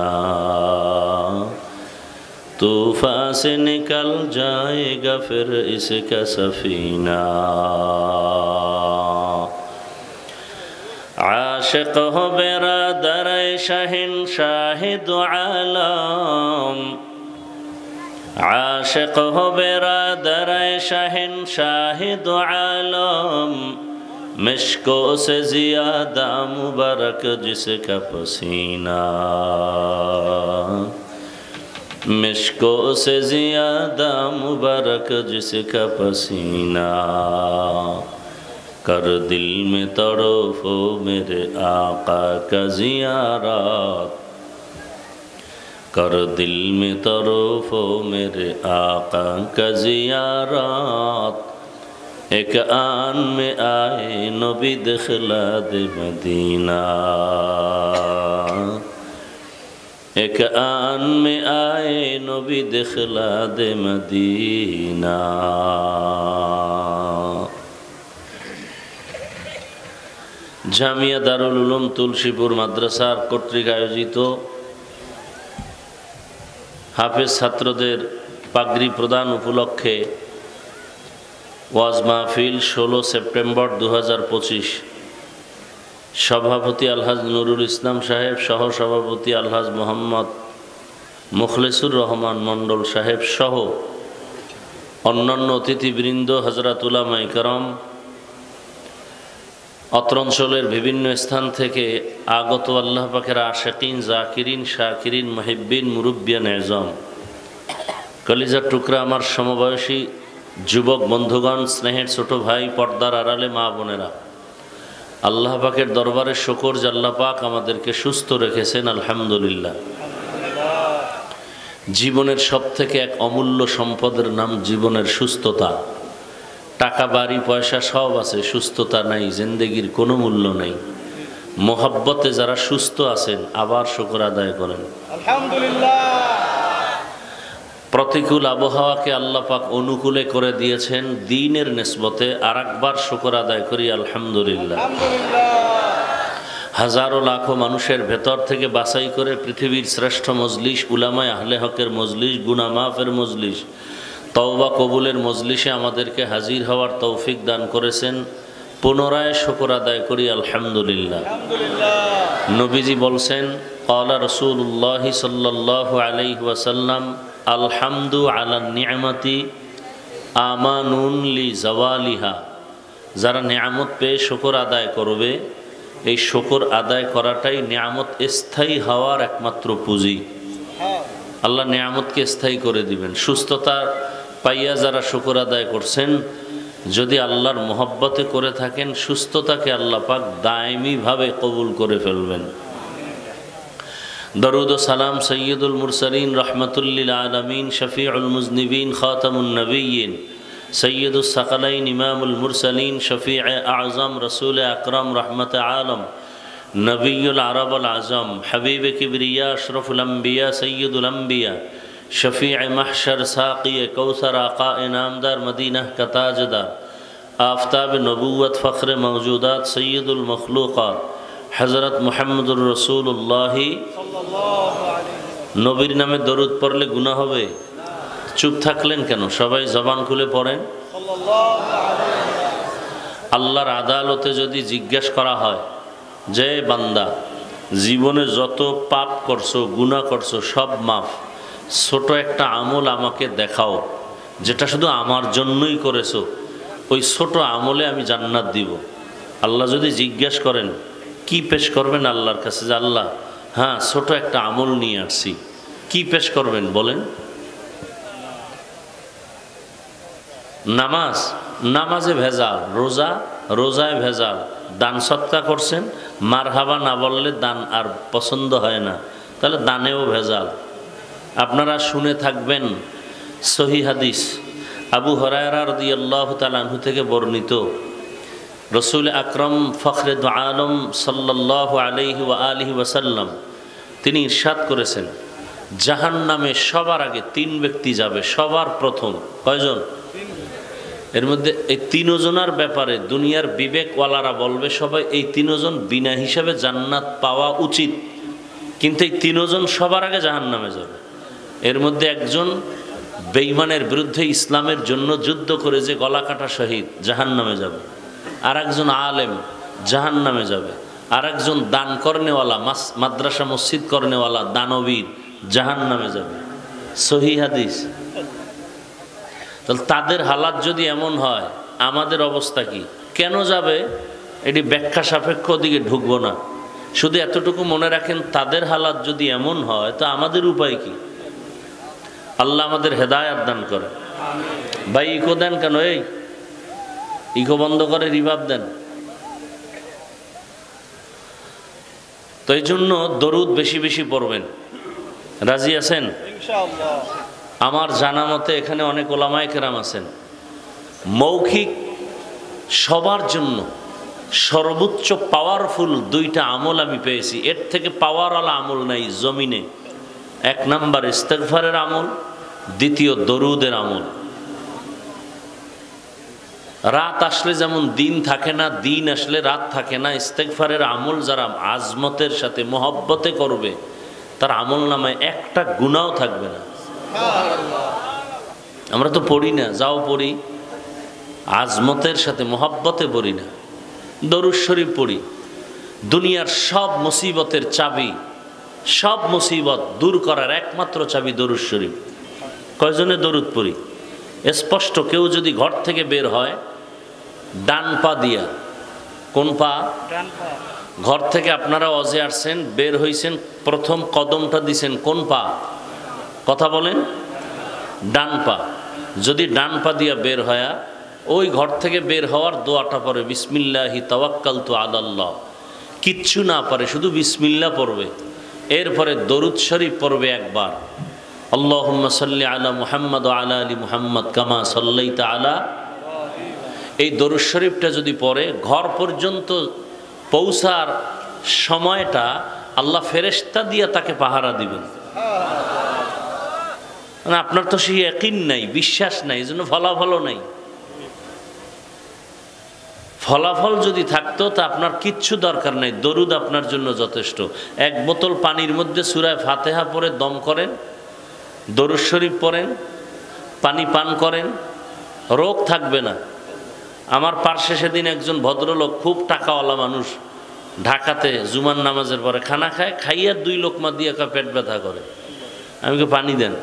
तूफान से निकल जाएगा फिर इसका सफीना। आशिक हो बिरादर शहंशाह दो आलम, आशिक हो बिरादर शहंशाह दो आलम, मिश्को से ज़ियादा मुबारक जिसका पसीना, मिश्को से ज़ियादा मुबारक जिसका पसीना, कर दिल में तड़फो मेरे आका का ज़ियारत, कर दिल में तड़फो मेरे आका का ज़ियारत, एक आन में आए नबी दिखला दे मदीना, एक आन में आए नबी दिखला दे मदीना। জামিয়া দারুল উলুম তুলসীপুর মাদ্রাসার কর্তৃক আয়োজিত হাফেজ ছাত্রদের পাগড়ি প্রদান উপলক্ষে ওয়াজ মাহফিল 16 সেপ্টেম্বর 2025, সভাপতি আলহাজ নুরুল ইসলাম সাহেব, সহ সভাপতি আলহাজ মোহাম্মদ মুখলেসুর রহমান মণ্ডল সাহেব সহ অন্যান্য অতিথিবৃন্দ, হযরত উলামায়ে কেরাম, অত্র অঞ্চলের বিভিন্ন স্থান থেকে আগত আল্লাহ পাকের আশিকিন, জাকিরিন, শাকিরিন, মুহিব্বিন, মুরব্বিয়ান এজম, কলিজার টুকরা আমার সমবয়সী যুবক বন্ধুগণ, স্নেহের ছোট ভাই, পর্দার আড়ালে মা বোনেরা, আল্লাহ পাকের দরবারে শুকর যে আল্লাহ পাক আমাদেরকে সুস্থ রেখেছেন, আলহামদুলিল্লাহ। জীবনের সবথেকে এক অমূল্য সম্পদের নাম জীবনের সুস্থতা। টাকা বাড়ি পয়সা সব আছে, সুস্থতা নাই, জিন্দেগির কোনো মূল্য নেই। মোহাব্বতে যারা সুস্থ আছেন আবার শুকর আদায় করেন আলহামদুলিল্লাহ। প্রতিকূল আবহাওয়াকে আল্লাহ পাক অনুকূলে করে দিয়েছেন দ্বীনের নিসবতে, আরেকবার শুকর আদায় করি আলহামদুলিল্লাহ। হাজারো লাখো মানুষের ভেতর থেকে বাছাই করে পৃথিবীর শ্রেষ্ঠ মজলিস, উলামায়ে আহলে হকের মজলিস, গুনাহ মাফের মজলিস, তওবা কবুলের মজলিসে আমাদেরকে হাজির হওয়ার তৌফিক দান করেছেন। পুনরায় শুকর আদায় করি আলহামদুলিল্লাহ। নবীজি বলছেন, ক্বালা রাসূলুল্লাহ সাল্লাল্লাহু আলাইহি ওয়াসাল্লাম, আলহামদু আলা নি'মাতি আমানুন লি জাওয়ালিহা। যারা নিয়ামত পেয়ে শুকর আদায় করবে, এই শুকর আদায় করাটাই নিয়ামত স্থায়ী হওয়ার একমাত্র পুঁজি। আল্লাহ নিয়ামতকে স্থায়ী করে দিবেন। সুস্থতা পাইয়া যারা শুকর আদায় করছেন, যদি আল্লাহর মহব্বতে করে থাকেন, সুস্থতাকে আল্লাহ পাক দায়মিভাবে কবুল করে ফেলবেন। দরুদ ও সালাম সৈয়দুল মুরসালিন, রহমাতুল্লিল আলামিন, শফিউল মুজনিবিন, খাতামুন নবিয়্যিন, সৈয়দুস সাকালাইন, ইমামুল মুরসালিন, শফিউ আযম, রসুল আকরাম, রহমত আলম, নবিয়ুল আরবুল আজম, হাবিব কিবরিয়া, আশরাফুল আম্বিয়া, সৈয়দুল আম্বিয়া, শফিউ মাহশর, সাকি কৌসর, আকা ইনামদার, মদিনা কা তাজদার, আফতাব নবুয়ত, ফখর মওজুদাত, সৈয়দুল মখলুকাত, হযরত মুহাম্মদুর রাসূলুল্লাহ। নবীর নামে দরুদ পড়লে গুনাহ হবে? চুপ থাকলেন কেন? সবাই জবান খুলে পড়েন। আল্লাহর আদালতে যদি জিজ্ঞাসা করা হয় যে বান্দা, জীবনে যত পাপ করছো, গুনাহ করছো, সব মাফ, ছোট একটা আমল আমাকে দেখাও যেটা শুধু আমার জন্যই করেছো, ওই ছোট আমলে আমি জান্নাত দিব। আল্লাহ যদি জিজ্ঞাসা করেন, কি পেশ করবেন আল্লাহর কাছে? যে আল্লাহ, হ্যাঁ, ছোট একটা আমল নিয়ে আসছি, কি পেশ করবেন বলেন? নামাজ, নামাজে ভেজাল, রোজা, রোজায় ভেজাল, দান সৎকা করছেন, মারহাবা না বললে দান আর পছন্দ হয় না, তাহলে দানেও ভেজাল। আপনারা শুনে থাকবেন সহিহ হাদিস, আবু হুরায়রা রাদিয়াল্লাহু তাআলা আনহু থেকে বর্ণিত, রসুল আকরম ফখরে দু আলম সাল্লাল্লাহু আলাইহি ওয়া আলিহি ওয়াসাল্লাম তিনি ইরশাদ করেছেন, জাহান্নামে সবার আগে 3 ব্যক্তি যাবে, সবার প্রথম। কয়জন? এর মধ্যে এই 3 জনের ব্যাপারে দুনিয়ার বিবেকওয়ালারা বলবে সবাই এই 3 জন বিনা হিসাবে জান্নাত পাওয়া উচিত, কিন্তু এই 3 জন সবার আগে জাহান্নামে যাবে। এর মধ্যে একজন বেঈমানের বিরুদ্ধে ইসলামের জন্য যুদ্ধ করে যে গলা কাটা শহীদ, জাহান্নামে যাবে। আর একজন আলেম জাহান্নামে যাবে। আর একজন দান করনেওয়ালা, মাদ্রাসা মসজিদ করনেওয়ালা দানবীর জাহান্নামে যাবে। সহিহ হাদিস। তাহলে তাদের হালাত যদি এমন হয়, আমাদের অবস্থা কি? কেন যাবে এটি ব্যাখ্যা সাপেক্ষ, দিকে ঢুকবো না। শুধু এতটুকু মনে রাখেন, তাদের হালাত যদি এমন হয় তো আমাদের উপায় কি? আল্লাহ আমাদের হেদায়াত দান করে। ভাই ইকো দেন কেন? এই ইকো বন্ধ করে রিভাব দেন। তো এই জন্য দরুদ বেশি বেশি পড়বেন। রাজি আছেন? আমার জানা মতে এখানে অনেক ওলামায়ে কেরাম আছেন। মৌখিক সবার জন্য সর্বোচ্চ পাওয়ারফুল দুইটা আমল আমি পেয়েছি। এর থেকে পাওয়ারওয়ালা আমল নাই জমিনে। এক নাম্বার ইস্তেগফারের আমল, দ্বিতীয় দরুদের আমল। রাত আসলে যেমন দিন থাকে না, দিন আসলে রাত থাকে না, ইস্তেগফারের আমল যারা আজমতের সাথে মহব্বতে করবে তার আমল নামায় একটা গুনাহও থাকবে না। আমরা তো পড়ি না, যাও পড়ি, আজমতের সাথে মহব্বতে পড়ি না। দরুদ শরীফ পড়ি। দুনিয়ার সব মুসিবতের চাবি, সব মুসিবত দূর করার একমাত্র চাবি দরুদ শরীফ। কয়জনে দরুদ পড়ি? স্পষ্ট কেউ যদি ঘর থেকে বের হয় ডান পা দিয়া, কোন পা? ঘর থেকে আপনারা অজে আসছেন, বের হইছেন, প্রথম কদমটা দিছেন কোন পা? কথা বলেন। ডান পা। যদি ডান পা দিয়া বের হয়া ওই ঘর থেকে বের হওয়ার দোয়াটা পড়ে, বিসমিল্লাহি তাওয়াক্কালতু আলাল্লাহ। কিচ্ছু না পারে, শুধু বিসমিল্লাহ পড়বে। এরপরে দরুদ শরীফ পড়বে একবার, আল্লাহুম্মা সাল্লি আলা মুহাম্মদ ওয়া আলা আলি মুহাম্মদ কামা সাল্লাইতা আলা। এই দরুদ শরীফটা যদি পড়ে ঘর পর্যন্ত পৌঁছার সময়টা আল্লাহ ফেরেশতা দিয়া তাকে পাহারা দিবেন। মানে আপনার তো সেই ইয়াকিন নাই, বিশ্বাস নাই, এজন্য ফলাফলও নাই। ফলাফল যদি থাকতো তা আপনার কিচ্ছু দরকার নাই, দরুদ আপনার জন্য যথেষ্ট। এক বোতল পানির মধ্যে সূরা ফাতিহা পড়ে দম করেন, দরুদ শরীফ পড়েন, পানি পান করেন, রোগ থাকবে না। আমার পার্শ্বে সেদিন একজন ভদ্রলোক, খুব টাকাওয়ালা মানুষ, ঢাকাতে জুমার নামাজের পরে খানা খায়, খাইয়া 2 লোকমা দিয়ে পেট ব্যথা করে। আমি কি পানি দেন?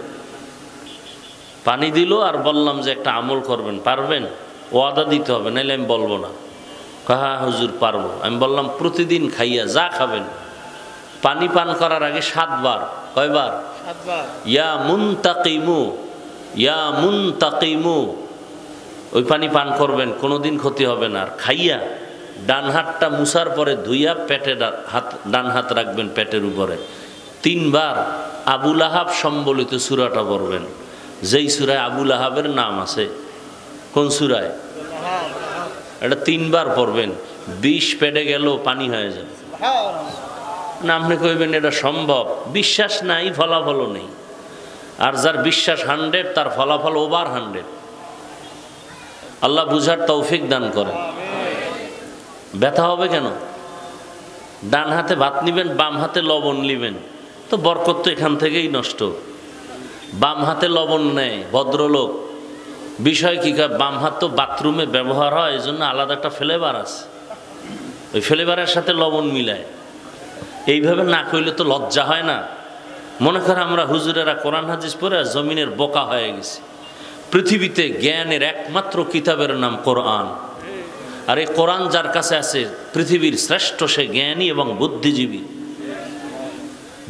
পানি দিল আর বললাম যে একটা আমল করবেন, পারবেন? ওয়াদা দিতে হবে, নাইলে আমি বলবো না। হ্যাঁ হুজুর পারবো। আমি বললাম প্রতিদিন খাইয়া যা খাবেন পানি পান করার আগে 7 বার। কয়বার? 7 বার। ইয়া মুনতাকিমু, ইয়া মুনতাকিমু, ওই পানি পান করবেন, কোনোদিন ক্ষতি হবে না। আর খাইয়া ডান হাতটা মুছার পরে ধুইয়া পেটে ডান হাত রাখবেন পেটের উপরে। 3 বার আবু লাহাব সম্বলিত সূরাটা পড়বেন, যেই সূরায় আবু লাহাবের নাম আছে। কোন সূরায়? এটা 3 বার পড়বেন। 20 পেটে গেল পানি হয়ে যাবে না। আপনি কইবেন এটা সম্ভব? বিশ্বাস নাই, ফলাফলও নেই। আর যার বিশ্বাস 100 তার ফলাফল ওভার 100। আল্লাহ বুঝার তৌফিক দান করেন। ব্যথা হবে কেন? ডান হাতে ভাত নিবেন, বাম হাতে লবণ নিবেন, তো বরকত তো এখান থেকেই নষ্ট। বাম হাতে লবণ নেয় ভদ্রলোক, বিষয় কি? বাম হাত তো বাথরুমে ব্যবহার হয়, এই জন্য আলাদা একটা ফ্লেভার আছে, ওই ফ্লেভারের সাথে লবণ মিলায়। এইভাবে না কইলে তো লজ্জা হয় না? মনে করে আমরা হুজুরেরা কোরআন হাদিস পড়ে জমিনের বোকা হয়ে গেছি। পৃথিবীতে জ্ঞানের একমাত্র কিতাবের নাম কোরআন। আর এই কোরআন যার কাছে আছে পৃথিবীর শ্রেষ্ঠ, সে জ্ঞানী এবং বুদ্ধিজীবী।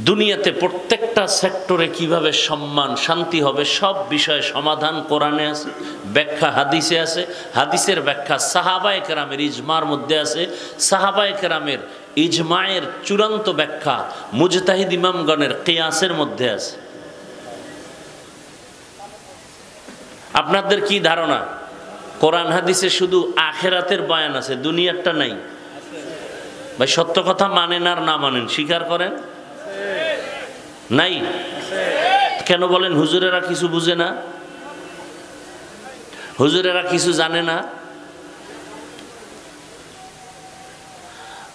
দুনিয়াতে প্রত্যেকটা সেক্টরে কিভাবে সম্মান শান্তি হবে সব বিষয়ে সমাধান কোরআনে আছে, ব্যাখ্যা হাদিসে আছে, হাদিসের ব্যাখ্যা সাহাবায়ে কেরামের ইজমার মধ্যে আছে, সাহাবায়ে কেরামের ইজমায়ের চূড়ান্ত ব্যাখ্যা মুজতাহিদ ইমামগণের কিয়াসের মধ্যে আছে। আপনাদের কি ধারণা কোরআন হাদিসে শুধু আখেরাতের বয়ান আছে, দুনিয়ারটা নাই? ভাই সত্য কথা মানেন আর না মানেন, স্বীকার করেন নাই? কেন বলেন? হুজুরেরা কিছু বুঝে না, হুজুরেরা কিছু জানে না।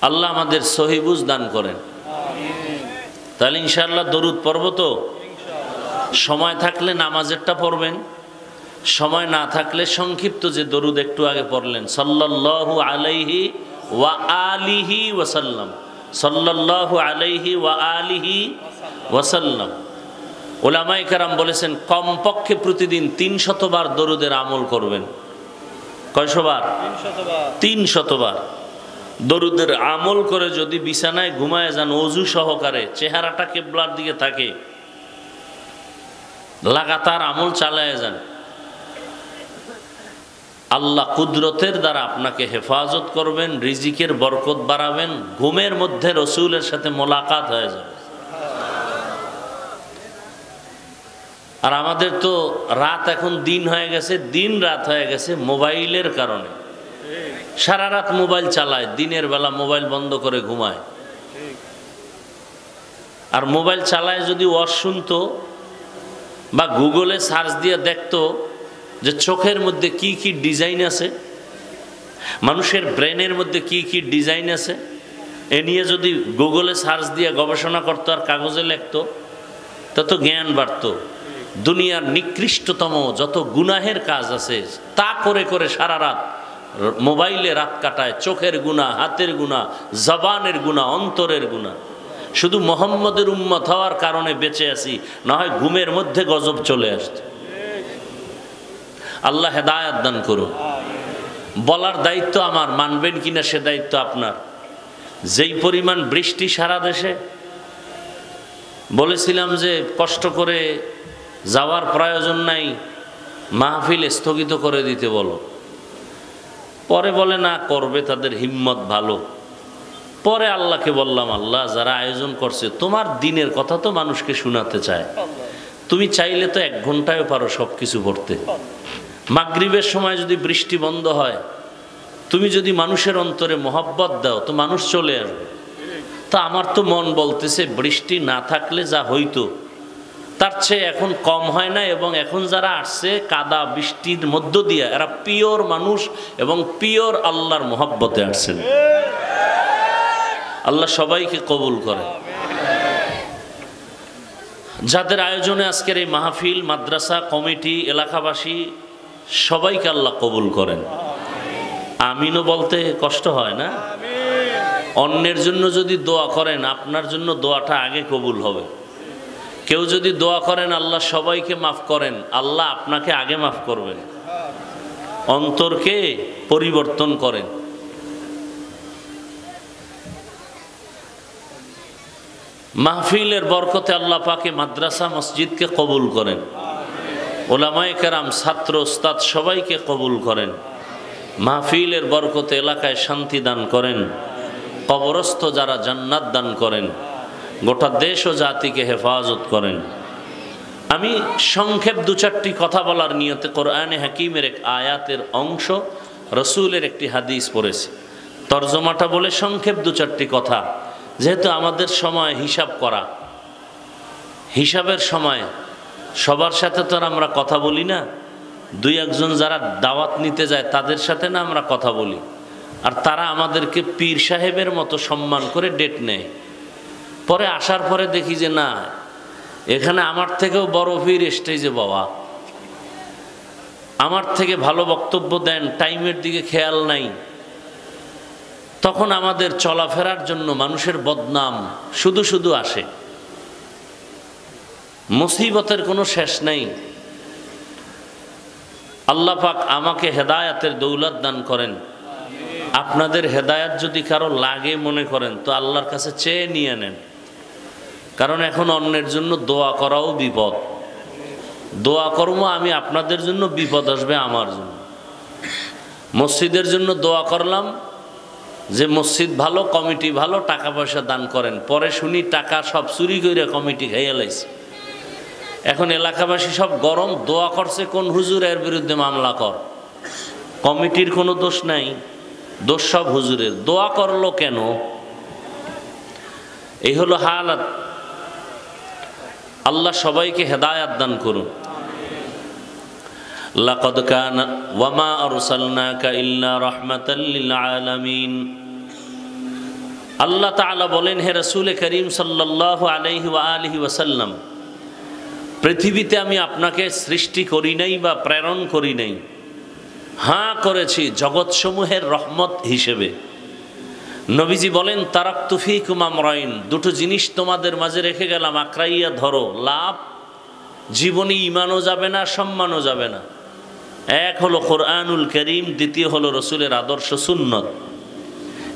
আল্লাহ আমাদের সহি বুঝ দান করেন। তাহলে ইনশাআল্লাহ দরুদ পড়ব তো। সময় থাকলে নামাজেরটা পড়বেন, সময় না থাকলে সংক্ষিপ্ত যে দরুদ একটু আগে পড়লেন, সাল্লাল্লাহু আলাইহি ওয়া আলিহি ওয়াসাল্লাম, সাল্লাল্লাহু আলাইহি ওয়া আলিহি ওয়াসাল্লাম। উলামায়ে কেরাম বলেছেন কমপক্ষে প্রতিদিন ৩০০ বার দরুদের আমল করবেন। কয়শো বার? ৩০০ বার দরুদের আমল করে যদি বিছানায় ঘুমায় যান ওযু সহকারে, চেহারাটা কিবলার দিকে থাকে, লাগাতার আমল চালায় যান, আল্লাহ কুদরতের দ্বারা আপনাকে হেফাজত করবেন, রিজিকের বরকত বাড়াবেন, ঘুমের মধ্যে রসুলের সাথে মোলাকাত হয়ে যাবে। আর আমাদের তো রাত এখন দিন হয়ে গেছে, দিন রাত হয়ে গেছে মোবাইলের কারণে। সারা রাত মোবাইল চালায়, দিনের বেলা মোবাইল বন্ধ করে ঘুমায়। আর মোবাইল চালায় যদি ওয়াজ শুনতো বা গুগলে সার্চ দিয়ে দেখতো যে চোখের মধ্যে কি কি ডিজাইন আছে, মানুষের ব্রেনের মধ্যে কি কি ডিজাইন আছে, এ নিয়ে যদি গুগলে সার্চ দিয়ে গবেষণা করতো আর কাগজে লিখতো, তত জ্ঞান বাড়তো। দুনিয়ার নিকৃষ্টতম যত গুনাহের কাজ আছে তা করে করে সারা রাত মোবাইলে রাত কাটায়। চোখের গুনাহ, হাতের গুনাহ, জবানের গুনাহ, অন্তরের গুনাহ। শুধু মুহাম্মদের উম্মত হওয়ার কারণে বেঁচে আছি, না হয় ঘুমের মধ্যে গজব চলে আসছে। আল্লাহ হেদায়েত দান করুন। বলার দায়িত্ব আমার, মানবেন কিনা সে দায়িত্ব আপনার। যেই পরিমাণ বৃষ্টি সারা দেশে, বলেছিলাম যে কষ্ট করে যাওয়ার প্রয়োজন নাই, মাহফিল স্থগিত করে দিতে বলো। পরে বলে না, করবে, তাদের হিম্মত ভালো। পরে আল্লাহকে বললাম, আল্লাহ যারা আয়োজন করছে তোমার দিনের কথা তো মানুষকে শোনাতে চায়, তুমি চাইলে তো 1 ঘন্টায় পারো সব কিছু পড়তে। মাগরিবের সময় যদি বৃষ্টি বন্ধ হয়, তুমি যদি মানুষের অন্তরে মহব্বত দাও তো মানুষ চলে আসবে। তা আমার তো মন বলতেছে বৃষ্টি না থাকলে যা হইতো তার চেয়ে এখন কম হয় না, এবং এখন যারা আসছে কাদা বৃষ্টির মধ্য দিয়ে এরা পিওর মানুষ এবং পিওর আল্লাহর মহব্বতে আসছেন। আল্লাহ সবাইকে কবুল করে। যাদের আয়োজনে আজকের এই মাহফিল, মাদ্রাসা কমিটি, এলাকাবাসী সবাইকে আল্লাহ কবুল করেন। আমিনও বলতে কষ্ট হয় না? অন্যের জন্য যদি দোয়া করেন, আপনার জন্য দোয়াটা আগে কবুল হবে। কেউ যদি দোয়া করেন আল্লাহ সবাইকে মাফ করেন, আল্লাহ আপনাকে আগে মাফ করবেন। অন্তরকে পরিবর্তন করেন। মাহফিলের বরকতে আল্লাহ পাকে মাদ্রাসা মসজিদকে কবুল করেন। ওলামায়ে কেরাম, ছাত্র, ওস্তাদ সবাইকে কবুল করেন। মাহফিলের বরকতে এলাকায় শান্তি দান করেন। কবরস্থ যারা জান্নাত দান করেন। গোটা দেশ ও জাতিকে হেফাজত করেন। আমি সংক্ষেপ 2-4টি কথা বলার নিয়তে কোরআনে হাকিমের এক আয়াতের অংশ, রসুলের একটি হাদিস পড়েছি। তরজমাটা বলে সংক্ষেপ 2-4টি কথা, যেহেতু আমাদের সময় হিসাব করা, হিসাবের সময় সবার সাথে তো আমরা কথা বলি না। 2-1 যারা দাওয়াত নিতে যায় তাদের সাথে না আমরা কথা বলি, আর তারা আমাদেরকে পীর সাহেবের মতো সম্মান করে ডেট নেয়। পরে আসার পরে দেখি যে না, এখানে আমার থেকেও বড় পীর স্টেজে বাবা, আমার থেকে ভালো বক্তব্য দেন, টাইমের দিকে খেয়াল নাই। তখন আমাদের চলাফেরার জন্য মানুষের বদনাম শুধু শুধু আসে। মুসিবতের কোনো শেষ নেই। আল্লাহ পাক আমাকে হেদায়াতের দৌলত দান করেন। আপনাদের হেদায়াত যদি কারো লাগে মনে করেন তো আল্লাহর কাছে চেয়ে নিয়ে নেন, কারণ এখন অন্যের জন্য দোয়া করাও বিপদ। দোয়া করবো আমি, আপনাদের জন্য বিপদ আসবে আমার জন্য। মসজিদের জন্য দোয়া করলাম যে মসজিদ ভালো, কমিটি ভালো, টাকা পয়সা দান করেন। পরে শুনি টাকা সব চুরি করে কমিটি খাইয়া লাইছে। এখন এলাকাবাসী সব গরম, দোয়া করছে কোন হুজুরের বিরুদ্ধে মামলা কর। কমিটির কোনো দোষ নাই, দোষ সব হুজুরের। দোয়া করলো কেন? এই হলো হালাত। আল্লাহ সবাইকে হেদায়াত দান করুন। লাকাদ কানা ওয়া মা আরসালনাকা ইল্লা রাহমাতাল লিল আলামিন। আল্লাহ তাআলা বলেন, হে রাসূল করিম সাল্লাল্লাহু আলাইহি ওয়া আলিহি ওয়াসাল্লাম, পৃথিবীতে আমি আপনাকে সৃষ্টি করি নাই বা প্রেরণ করি নাই, হ্যাঁ করেছি জগৎসমূহের রহমত হিসেবে। নবীজি বলেন তারাকতু ফীকুম আমরাইন, দুটো জিনিস তোমাদের মাঝে রেখে গেলাম, আঁকড়াইয়া ধরো, লাভ জীবনে ঈমানও যাবে না, সম্মানও যাবে না। এক হলো কোরআনুল কারীম, দ্বিতীয় হলো রসুলের আদর্শ সুন্নত।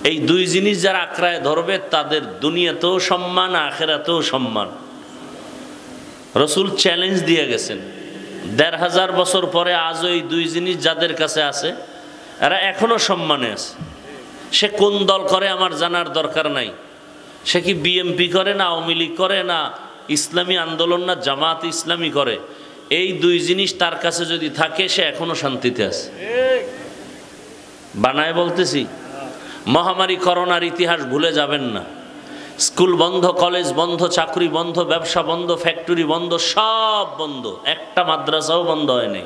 এই দুই জিনিস যারা আঁকড়ায় ধরবে তাদের দুনিয়াতেও সম্মান, আখিরাতেও সম্মান। রসুল চ্যালেঞ্জ দিয়ে গেছেন, ১৫০০ বছর পরে আজও এই দুই জিনিস যাদের কাছে আছে এরা এখনো সম্মানে আছে। সে কোন দল করে আমার জানার দরকার নাই, সে কি বিএমপি করে না আওয়ামী লীগ করে না ইসলামী আন্দোলন না জামাত ইসলামী করে, এই দুই জিনিস তার কাছে যদি থাকে সে এখনো শান্তিতে আছে। বানায় বলতেছি, মহামারী করোনার ইতিহাস ভুলে যাবেন না। স্কুল বন্ধ, কলেজ বন্ধ, চাকরি বন্ধ, ব্যবসা বন্ধ, ফ্যাক্টরি বন্ধ, সব বন্ধ, একটা মাদ্রাসাও বন্ধ হয় নাই।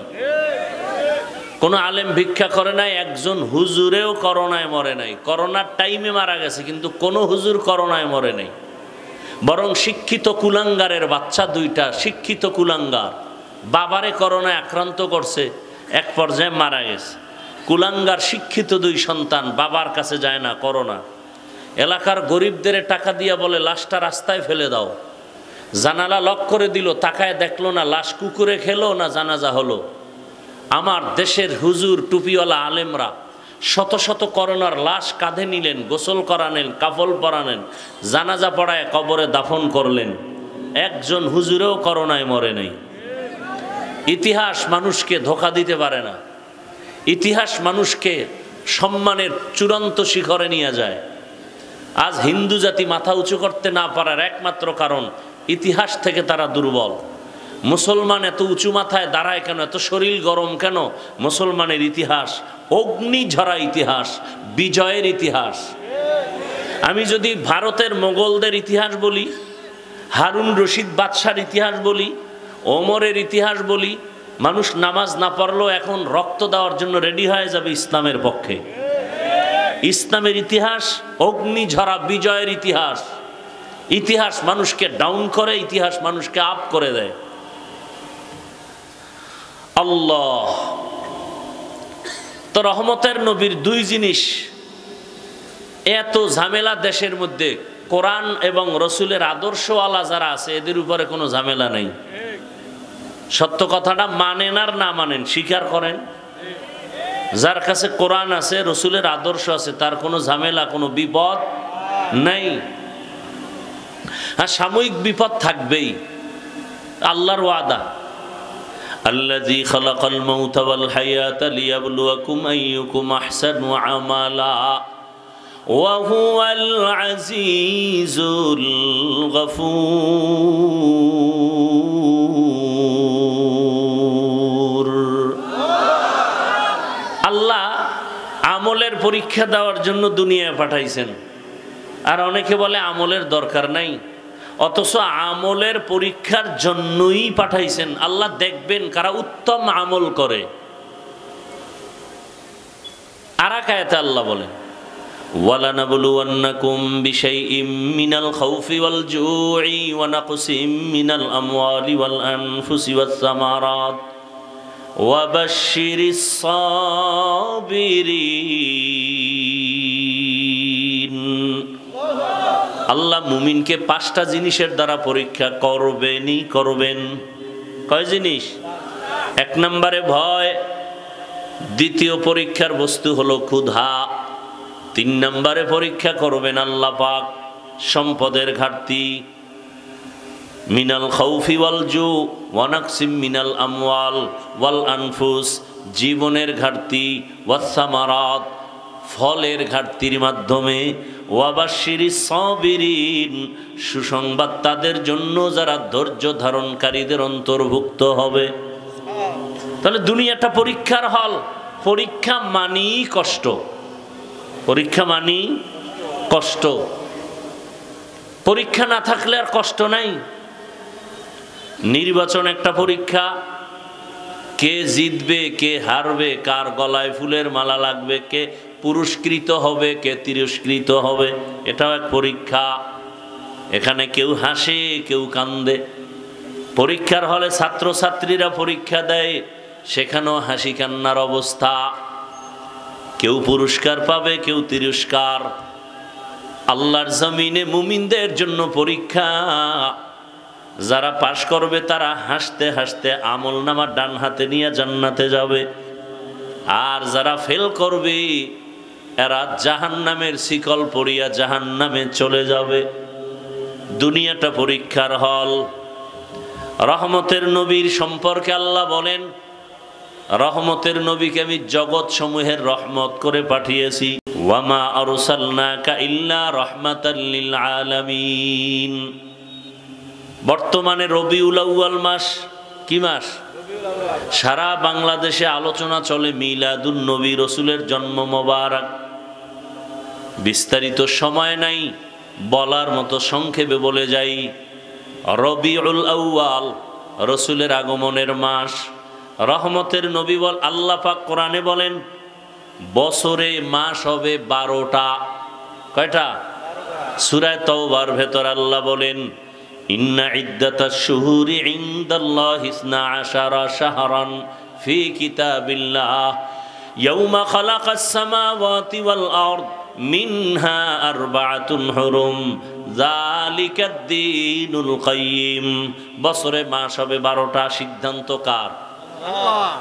কোনো আলেম ভিক্ষা করে নাই, একজন হুজুরেও করোনায় মরে নাই। করোনার টাইমে মারা গেছে কিন্তু কোনো হুজুর করোনায় মরে নাই। বরং শিক্ষিত কুলাঙ্গারের বাচ্চা দুইটা, শিক্ষিত কুলাঙ্গার বাবারে করোনায় আক্রান্ত করছে, এক পর্যায়ে মারা গেছে। কুলাঙ্গার শিক্ষিত দুই সন্তান, বাবার কাছে যায় না করোনা। এলাকার গরিবদের টাকা দিয়া বলে লাশটা রাস্তায় ফেলে দাও। জানালা লক করে দিল, তাকায় দেখলো না লাশ কুকুরে খেলো না জানাজা হলো। আমার দেশের হুজুর টুপিওয়ালা আলেমরা শত শত করোনার লাশ কাঁধে নিলেন, গোসল করানেন, কাফল পরানেন, জানাজা পড়ায় কবরে দাফন করলেন। একজন হুজুরেও করোনায় মরে নাই। ইতিহাস মানুষকে ধোঁকা দিতে পারে না। ইতিহাস মানুষকে সম্মানের চূড়ান্ত শিখরে নিয়ে যায়। আজ হিন্দু জাতি মাথা উঁচু করতে না পারার একমাত্র কারণ ইতিহাস থেকে তারা দুর্বল। মুসলমান এত উঁচু মাথায় দাঁড়ায় কেন, এত শরীর গরম কেন? মুসলমানের ইতিহাস অগ্নিঝরা ইতিহাস, বিজয়ের ইতিহাস। আমি যদি ভারতের মোগলদের ইতিহাস বলি, হারুন রশিদ বাদশার ইতিহাস বলি, ওমরের ইতিহাস বলি, মানুষ নামাজ না পড়লেও এখন রক্ত দেওয়ার জন্য রেডি হয়ে যাবে ইসলামের পক্ষে। ইসলামের ইতিহাস অগ্নিঝরা বিজয়ের ইতিহাস। ইতিহাস মানুষকে ডাউন করে, ইতিহাস মানুষকে আপ করে দেয়। আল্লাহ তো রহমতের নবীর দুই জিনিস, এত ঝামেলা দেশের মধ্যে, কোরআন এবং রসুলের আদর্শওয়ালা যারা আছে এদের উপরে কোনো ঝামেলা নেই। সত্য কথাটা মানেন আর না মানেন, স্বীকার করেন। যার কাছে কোরআন আছে, রসুলের আদর্শ আছে, তার কোনো ঝামেলা, কোনো বিপদ নাই। আর সাময়িক বিপদ থাকবেই, আল্লাহর ওয়াদা। আল্লাযী খালাকাল মাউতা ওয়াল হায়াতা লিয়াবলুয়াকুম আইয়ুকুম আহসানু আমালা ওয়া হুয়াল আজিজুল গফুর। আল্লাহ আমলের পরীক্ষা দেওয়ার জন্য দুনিয়ায় পাঠাইছেন। আর অনেকে বলে আমলের দরকার নাই, অথচ আমলের পরীক্ষার জন্যই পাঠাইছেন। আল্লাহ দেখবেন কারা উত্তম আমল করে। আর এক আয়াতে আল্লাহ বলেন, ওয়ালানাবলুওয়ান্নাকুম বিশাইইম মিনাল খাউফি ওয়াল জুই ওয়া নাকসিম মিনাল আমওয়ালি ওয়াল আনফুসি ওয়াস সামারাত ওয়া বাশশিরিস সাবিরিন। আল্লাহ মুমিনকে 5টা জিনিসের দ্বারা পরীক্ষা করবেনই করবেন। কয় জিনিস? 1 নম্বরে ভয়, দ্বিতীয় পরীক্ষার বস্তু হলো ক্ষুধা, 3 নম্বরে পরীক্ষা করবেন আল্লাহ পাক সম্পদের ঘাটতি, মিনাল খাউফি ওয়াল জু ওয়া নাকসিম মিনাল আমওয়াল ওয়াল আনফুস, জীবনের ঘাটতি, ওয়াস সামারাত, ফলের ঘাটতির মাধ্যমে, ওয়াবাশশিরিস সাবিরিন, সুসংবাদ তাদের জন্য যারা ধৈর্য ধারণকারীদের অন্তর্ভুক্ত হবে। তাহলে দুনিয়াটা পরীক্ষার হল। পরীক্ষা মানি কষ্ট, পরীক্ষা মানি কষ্ট। পরীক্ষা না থাকলে আর কষ্ট নাই। নির্বাচন একটা পরীক্ষা, কে জিতবে কে হারবে, কার গলায় ফুলের মালা লাগবে, কে পুরস্কৃত হবে কে তিরস্কৃত হবে, এটাও এক পরীক্ষা। এখানে কেউ হাসে কেউ কান্দে। পরীক্ষার হলে ছাত্রছাত্রীরা পরীক্ষা দেয়, সেখানেও হাসি কান্নার অবস্থা। কেউ পুরস্কার পাবে কেউ তিরস্কার। আল্লাহর জমিনে মুমিনদের জন্য পরীক্ষা। যারা পাশ করবে তারা হাসতে হাসতে আমলনামা ডান হাতে নিয়ে জান্নাতে যাবে, আর যারা ফেল করবে এরা জাহান্নামের শিকল পরিয়া জাহান্নামে চলে যাবে। দুনিয়াটা পরীক্ষার হল। রহমতের নবীর সম্পর্কে আল্লাহ বলেন, রহমতের নবীকে আমি জগৎ সমূহের রহমত করে পাঠিয়েছি। ওয়ামা আরসালনাকা ইল্লা রাহমাতাল লিল আলামিন। বর্তমানে রবিউল আউয়াল মাস, কি মাস? সারা বাংলাদেশে আলোচনা চলে মিলাদুন নবী, রসুলের জন্ম মোবারক। বিস্তারিত সময় নাই, বলার মতো সংক্ষেপে বলে যাই। রবিউল আউয়াল রসুলের আগমনের মাস, রহমতের নবী বল। আল্লাহ পাক কোরআনে বলেন বছরে মাস হবে 12টা। কয়টা? সূরা তাওবার ভেতর আল্লাহ বলেন ইন্না ইদ্দাতাশ শুহুরি ইনদাল্লাহি 12 শাহরান ফি কিতাবিল্লাহ ইয়াওমা খালাকাস সামাওয়াতি ওয়াল আরদ মিনহা আরবাআতুন হুরুম যালিকাদ দীনুল কাইয়্যিম। বছরে মাস হবে 12টা। সিদ্ধান্ত কার?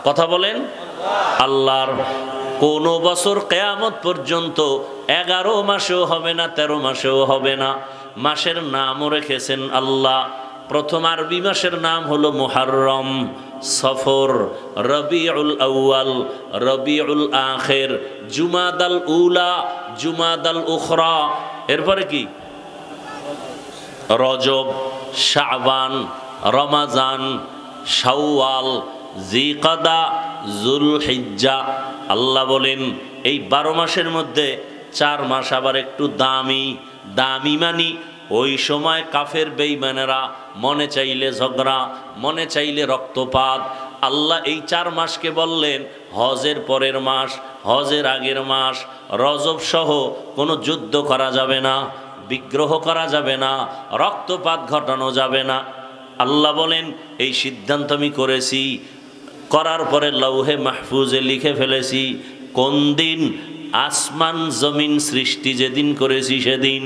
কথা বলেন আল্লাহর। কোন বছর কিয়ামত পর্যন্ত 11 মাসেও হবে না, 13 মাসেও হবে না। মাসের নামও রেখেছেন আল্লাহ। প্রথম আরবি মাসের নাম হলো মুহররম, সফর, রবিউল আউয়াল, রবিউল আখির, জুমাদাল উলা, জুমাদাল উখরা, এরপরে কি? রজব, শাবান, রমাজান, শাওয়াল, জিকাদা, যুলহিজ্জা। আল্লাহ বলেন এই 12 মাসের মধ্যে 4 মাস আবার একটু দামি। দামি মানি ওই সময় কাফের বেঈমানেরা মনে চাইলে ঝগড়া, মনে চাইলে রক্তপাত। আল্লাহ এই 4 মাসকে বললেন হজের পরের মাস, হজের আগের মাস। রজব সহ কোনো যুদ্ধ করা যাবে না, বিগ্রহ করা যাবে না, রক্তপাত ঘটানো যাবে না। আল্লাহ বলেন এই সিদ্ধান্ত আমি করেছি, করার পরে লৌহে মাহফুজে লিখে ফেলেছি। কোন দিন? আসমান জমিন সৃষ্টি যেদিন করেছি সেদিন।